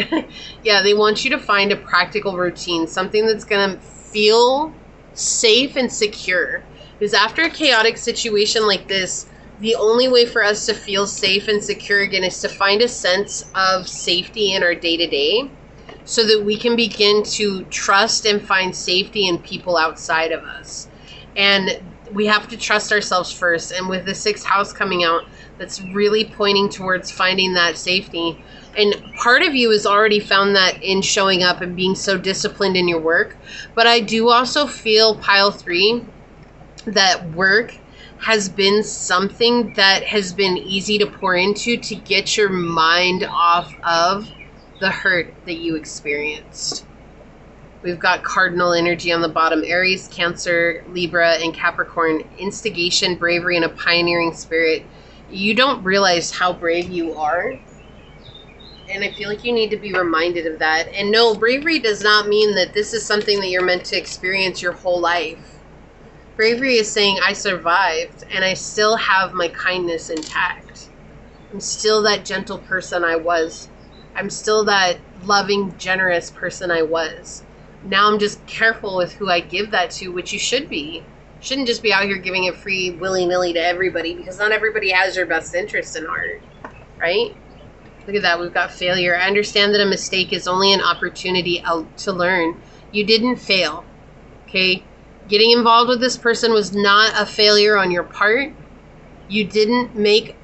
yeah, they want you to find a practical routine, something that's going to feel safe and secure. Because after a chaotic situation like this, the only way for us to feel safe and secure again is to find a sense of safety in our day-to-day, so that we can begin to trust and find safety in people outside of us. And we have to trust ourselves first. And with the 6th house coming out, that's really pointing towards finding that safety. And part of you has already found that in showing up and being so disciplined in your work. But I do also feel, pile 3, that work has been something that has been easy to pour into to get your mind off of the hurt that you experienced. We've got cardinal energy on the bottom: Aries, Cancer, Libra, and Capricorn. Instigation, bravery, and a pioneering spirit. You don't realize how brave you are. And I feel like you need to be reminded of that. And no, bravery does not mean that this is something that you're meant to experience your whole life. Bravery is saying, I survived and I still have my kindness intact. I'm still that gentle person I was. I'm still that loving, generous person I was. Now I'm just careful with who I give that to, which you should be. You shouldn't just be out here giving it free willy-nilly to everybody, because not everybody has your best interest in heart, right? Look at that. We've got failure. I understand that a mistake is only an opportunity to learn. You didn't fail, okay? Getting involved with this person was not a failure on your part. You didn't make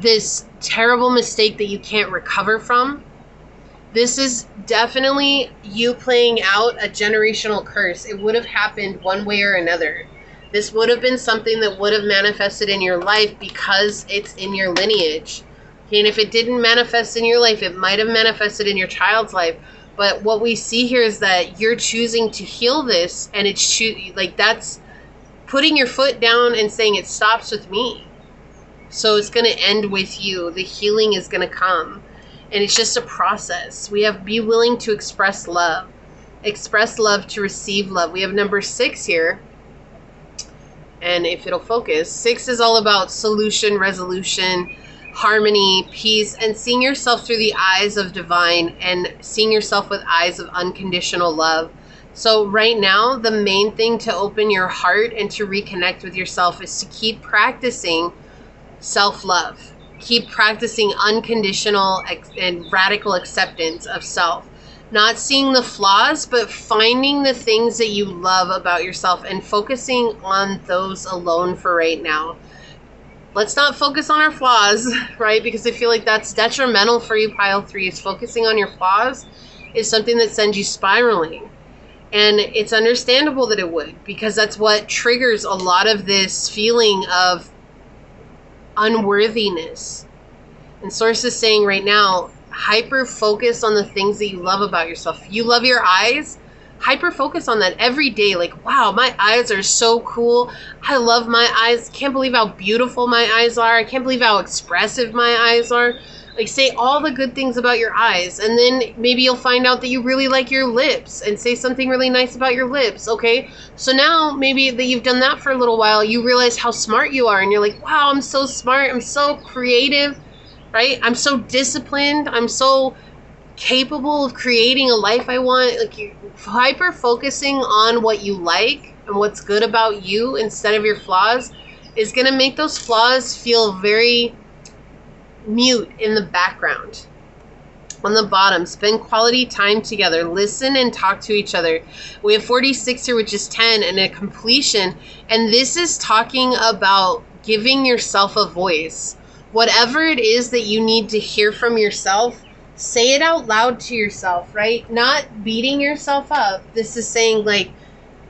this terrible mistake that you can't recover from. This is definitely you playing out a generational curse. It would have happened one way or another. This would have been something that would have manifested in your life because it's in your lineage. And if it didn't manifest in your life, it might have manifested in your child's life. But what we see here is that you're choosing to heal this, and it's that's putting your foot down and saying it stops with me. So it's going to end with you. The healing is going to come. And it's just a process. We have be willing to express love. Express love to receive love. We have number 6 here. And if it'll focus, 6 is all about solution, resolution, harmony, peace, and seeing yourself through the eyes of divine and seeing yourself with eyes of unconditional love. So right now, the main thing to open your heart and to reconnect with yourself is to keep practicing self-love. Keep practicing unconditional and radical acceptance of self. Not seeing the flaws, but finding the things that you love about yourself and focusing on those alone for right now. Let's not focus on our flaws, right? Because I feel like that's detrimental for you, pile 3. Is focusing on your flaws is something that sends you spiraling. And it's understandable that it would, because that's what triggers a lot of this feeling of unworthiness. And Source is saying right now, hyper focus on the things that you love about yourself. If you love your eyes, hyper focus on that every day. Like, wow, my eyes are so cool. I love my eyes. Can't believe how beautiful my eyes are. I can't believe how expressive my eyes are. Like, say all the good things about your eyes, and then maybe you'll find out that you really like your lips, and say something really nice about your lips, okay? So now, maybe that you've done that for a little while, you realize how smart you are, and you're like, wow, I'm so smart, I'm so creative, right? I'm so disciplined, I'm so capable of creating a life I want. Like, you're hyper focusing on what you like and what's good about you instead of your flaws is going to make those flaws feel very mute in the background. On the bottom, spend quality time together. Listen and talk to each other. We have 46 here, which is 10, and a completion. And this is talking about giving yourself a voice. Whatever it is that you need to hear from yourself, say it out loud to yourself, right? Not beating yourself up. This is saying like,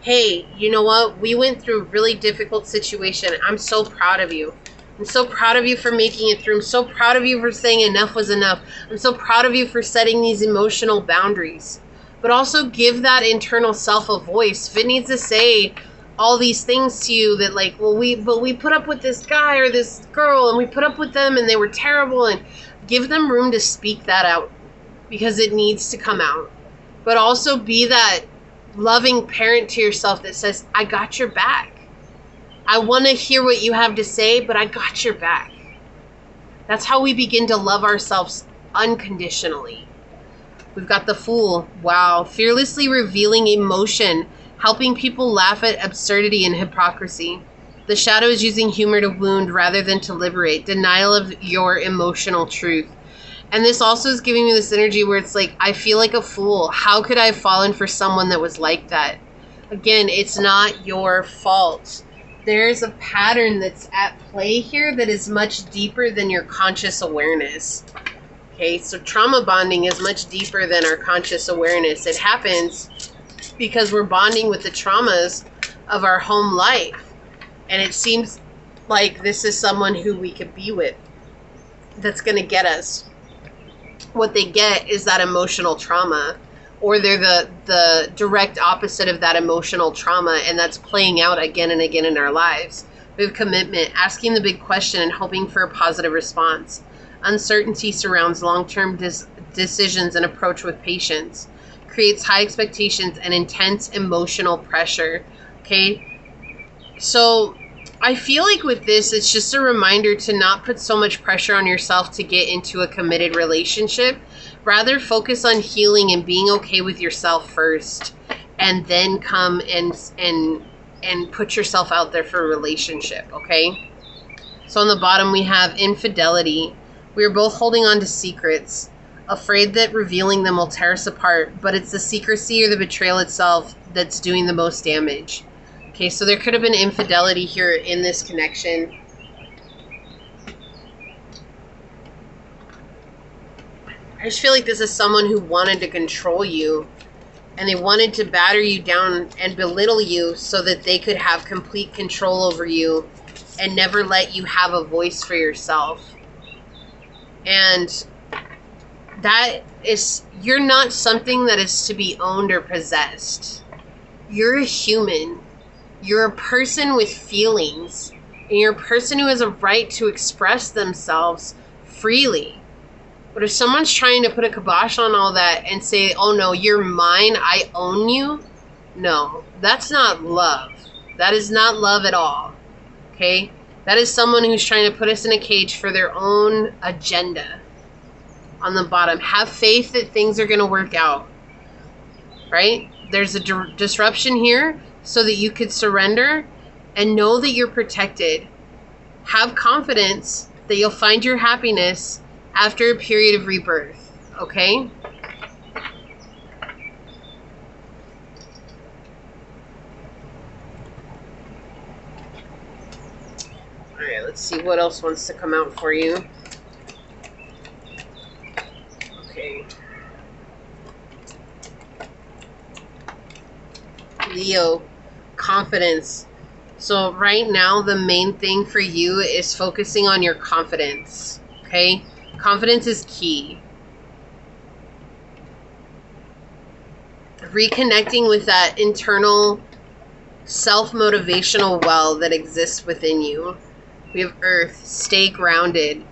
hey, you know what? We went through a really difficult situation. I'm so proud of you. I'm so proud of you for making it through. I'm so proud of you for saying enough was enough. I'm so proud of you for setting these emotional boundaries. But also give that internal self a voice. If it needs to say all these things to you that like, well, we put up with this guy or this girl, and we put up with them and they were terrible, and give them room to speak that out because it needs to come out. But also be that loving parent to yourself that says, I got your back. I want to hear what you have to say, but I got your back. That's how we begin to love ourselves unconditionally. We've got the Fool. Wow. Fearlessly revealing emotion, helping people laugh at absurdity and hypocrisy. The Shadow is using humor to wound rather than to liberate. Denial of your emotional truth. And this also is giving me this energy where it's like, I feel like a fool. How could I have fallen for someone that was like that? Again, it's not your fault. There's a pattern that's at play here that is much deeper than your conscious awareness. Okay, so trauma bonding is much deeper than our conscious awareness. It happens because we're bonding with the traumas of our home life. And it seems like this is someone who we could be with that's going to get us. What they get is that emotional trauma, or they're the direct opposite of that emotional trauma, and that's playing out again and again in our lives. We have commitment, asking the big question and hoping for a positive response. Uncertainty surrounds long-term decisions and approach with patience. Creates high expectations and intense emotional pressure. Okay? So I feel like with this, it's just a reminder to not put so much pressure on yourself to get into a committed relationship. Rather, focus on healing and being okay with yourself first, and then come and put yourself out there for a relationship, okay? So on the bottom, we have infidelity. We are both holding on to secrets, afraid that revealing them will tear us apart, but it's the secrecy or the betrayal itself that's doing the most damage. Okay, so there could have been infidelity here in this connection. I just feel like this is someone who wanted to control you, and they wanted to batter you down and belittle you so that they could have complete control over you and never let you have a voice for yourself. And that is, you're not something that is to be owned or possessed. You're a human. You're a person with feelings, and you're a person who has a right to express themselves freely. But if someone's trying to put a kibosh on all that and say, oh no, you're mine, I own you, no, that's not love. That is not love at all. Okay? That is someone who's trying to put us in a cage for their own agenda. On the bottom, have faith that things are going to work out. Right? There's a disruption here so that you could surrender and know that you're protected. Have confidence that you'll find your happiness after a period of rebirth. Okay? Alright, let's see what else wants to come out for you. Okay. Leo, confidence. So right now, the main thing for you is focusing on your confidence. Okay? Confidence is key. Reconnecting with that internal self-motivational well that exists within you. We have Earth, stay grounded.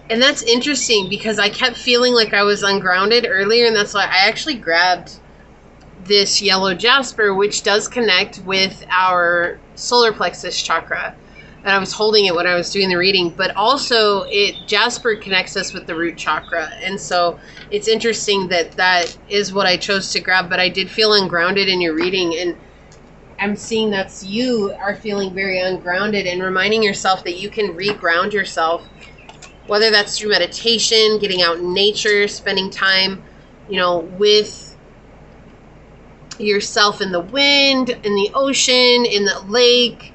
And that's interesting because I kept feeling like I was ungrounded earlier, and that's why I actually grabbed this yellow jasper, which does connect with our solar plexus chakra. And I was holding it when I was doing the reading, but also jasper connects us with the root chakra. And so it's interesting that that is what I chose to grab, but I did feel ungrounded in your reading, and I'm seeing that's you are feeling very ungrounded, and reminding yourself that you can reground yourself, whether that's through meditation, getting out in nature, spending time, with yourself in the wind, in the ocean, in the lake,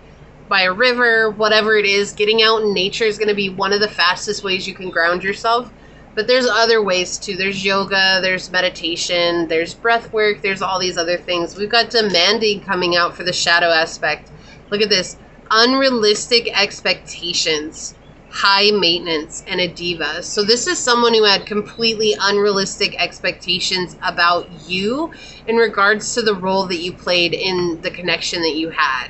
by a river, whatever it is. Getting out in nature is going to be one of the fastest ways you can ground yourself. But there's other ways too. There's yoga, there's meditation, there's breath work, there's all these other things. We've got demanding coming out for the shadow aspect. Look at this. Unrealistic expectations, high maintenance, and a diva. So this is someone who had completely unrealistic expectations about you in regards to the role that you played in the connection that you had.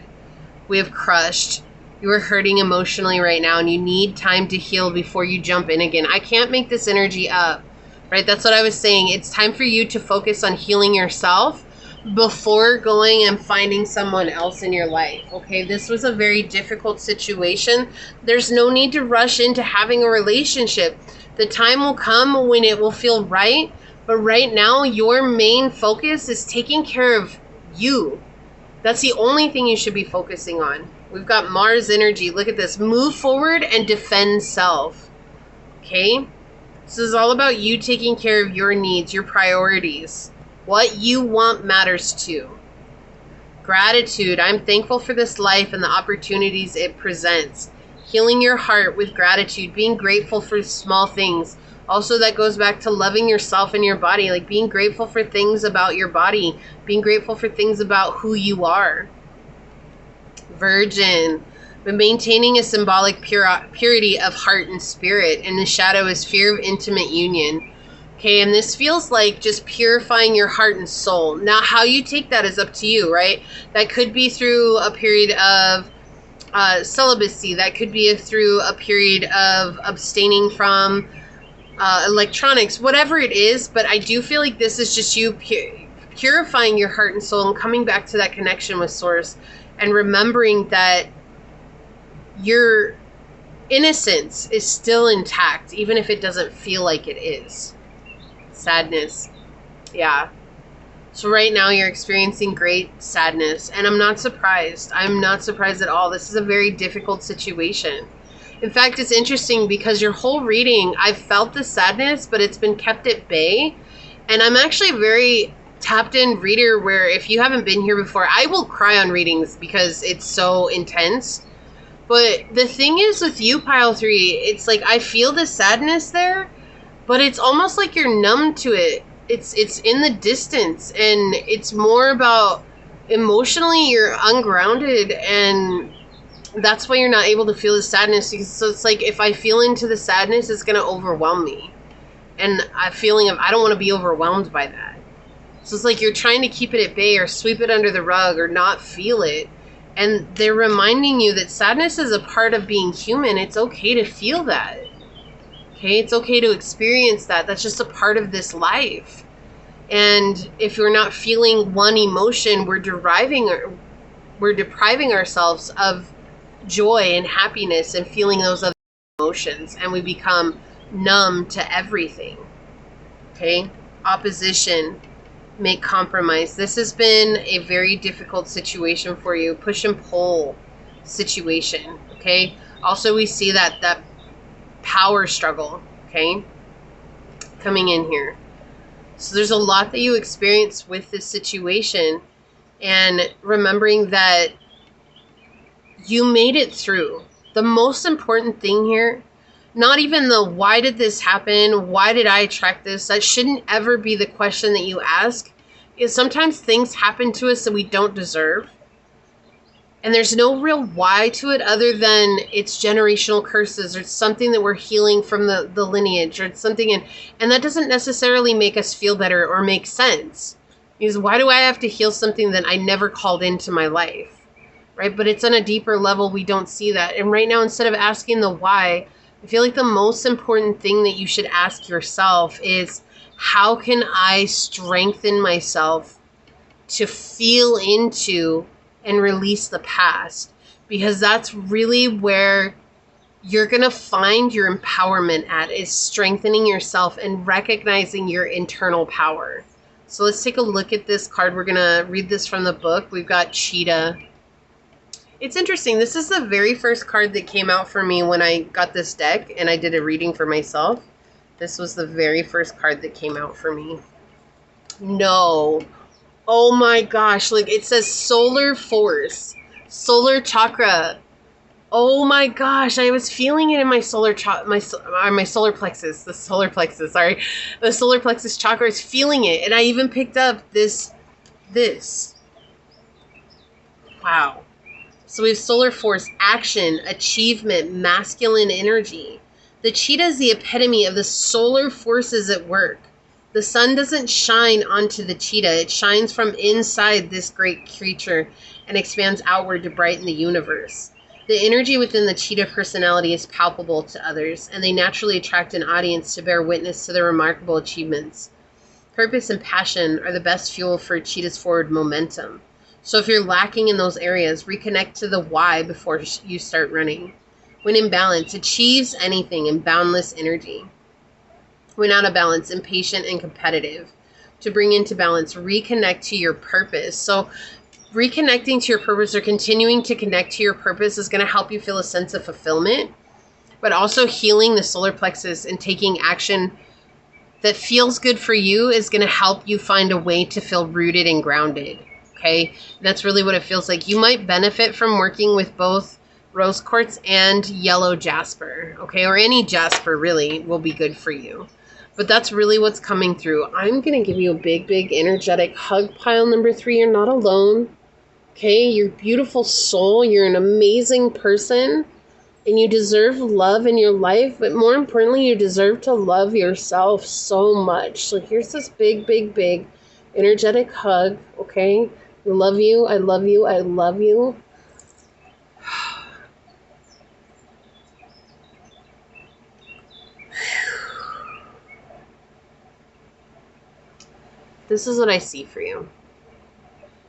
We have crushed. You are hurting emotionally right now, and you need time to heal before you jump in again. I can't make this energy up, right? That's what I was saying. It's time for you to focus on healing yourself before going and finding someone else in your life. Okay, this was a very difficult situation. There's no need to rush into having a relationship. The time will come when it will feel right, but right now your main focus is taking care of you. That's the only thing you should be focusing on. We've got Mars energy. Look at this. Move forward and defend self. Okay? This is all about you taking care of your needs, your priorities. What you want matters too. Gratitude. I'm thankful for this life and the opportunities it presents. Healing your heart with gratitude. Being grateful for small things. Also, that goes back to loving yourself and your body. Like being grateful for things about your body. Being grateful for things about who you are. Virgin. But maintaining a symbolic purity of heart and spirit. And the shadow is fear of intimate union. Okay, and this feels like just purifying your heart and soul. Now, how you take that is up to you, right? That could be through a period of celibacy. That could be through a period of abstaining from electronics, whatever it is. But I do feel like this is just you purifying your heart and soul and coming back to that connection with Source and remembering that your innocence is still intact, even if it doesn't feel like it is. Sadness. Yeah. So right now you're experiencing great sadness, and I'm not surprised. I'm not surprised at all. This is a very difficult situation. In fact, it's interesting because your whole reading, I've felt the sadness, but it's been kept at bay. And I'm actually a very tapped in reader where if you haven't been here before, I will cry on readings because it's so intense. But the thing is with you, Pile 3, it's like I feel the sadness there, but it's almost like you're numb to it. It's in the distance, and it's more about emotionally you're ungrounded, and that's why you're not able to feel the sadness. So it's like if I feel into the sadness, it's going to overwhelm me. And a feeling of I don't want to be overwhelmed by that. So it's like you're trying to keep it at bay or sweep it under the rug or not feel it. And they're reminding you that sadness is a part of being human. It's okay to feel that. Okay, it's okay to experience that. That's just a part of this life. And if we're not feeling one emotion, we're depriving ourselves of joy and happiness and feeling those other emotions, and we become numb to everything. Okay, opposition, make compromise. This has been a very difficult situation for you. Push and pull situation. Okay, also we see that power struggle, okay, coming in here. So there's a lot that you experience with this situation, and remembering that you made it through. The most important thing here, not even the why did this happen, why did I attract this, that shouldn't ever be the question that you ask, is sometimes things happen to us that we don't deserve. And there's no real why to it other than it's generational curses or it's something that we're healing from the lineage or it's something. And that doesn't necessarily make us feel better or make sense. Because why do I have to heal something that I never called into my life? Right? But it's on a deeper level. We don't see that. And right now, instead of asking the why, I feel like the most important thing that you should ask yourself is, how can I strengthen myself to feel into and release the past? Because that's really where you're going to find your empowerment at, is strengthening yourself and recognizing your internal power. So let's take a look at this card. We're going to read this from the book. We've got Cheetah. It's interesting. This is the very first card that came out for me when I got this deck and I did a reading for myself. This was the very first card that came out for me. No. Oh my gosh, like it says solar force, solar chakra. Oh my gosh, I was feeling it in my solar plexus, the solar plexus chakra is feeling it. And I even picked up this. Wow. So we have solar force, action, achievement, masculine energy. The cheetah is the epitome of the solar forces at work. The sun doesn't shine onto the cheetah. It shines from inside this great creature and expands outward to brighten the universe. The energy within the cheetah personality is palpable to others, and they naturally attract an audience to bear witness to their remarkable achievements. Purpose and passion are the best fuel for cheetah's forward momentum. So if you're lacking in those areas, reconnect to the why before you start running. When in balance, achieves anything in boundless energy. When out of balance, impatient and competitive. To bring into balance, reconnect to your purpose. So reconnecting to your purpose or continuing to connect to your purpose is going to help you feel a sense of fulfillment, but also healing the solar plexus and taking action that feels good for you is going to help you find a way to feel rooted and grounded. Okay, that's really what it feels like. You might benefit from working with both rose quartz and yellow jasper, okay, or any jasper really will be good for you. But that's really what's coming through. I'm going to give you a big, big energetic hug, pile number 3. You're not alone, okay? You're a beautiful soul. You're an amazing person, and you deserve love in your life, but more importantly, you deserve to love yourself so much. So here's this big, big, big energetic hug, okay? I love you. I love you. I love you. This is what I see for you.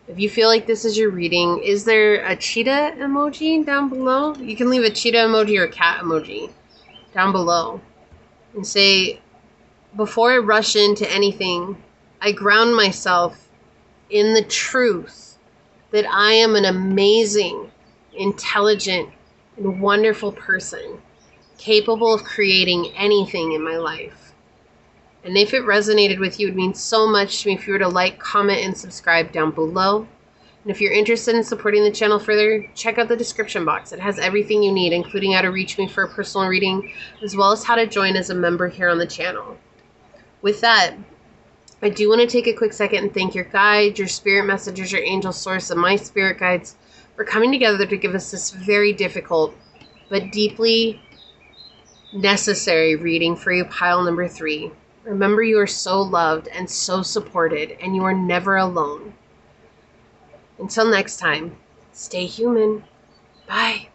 If you feel like this is your reading, is there a cheetah emoji down below? You can leave a cheetah emoji or a cat emoji down below. And say, before I rush into anything, I ground myself in the truth that I am an amazing, intelligent, and wonderful person, capable of creating anything in my life. And if it resonated with you, it would mean so much to me if you were to like, comment, and subscribe down below. And if you're interested in supporting the channel further, check out the description box. It has everything you need, including how to reach me for a personal reading, as well as how to join as a member here on the channel. With that, I do want to take a quick second and thank your guides, your spirit messengers, your angel source, and my spirit guides for coming together to give us this very difficult but deeply necessary reading for you, pile number 3. Remember, you are so loved and so supported, and you are never alone. Until next time, stay human. Bye.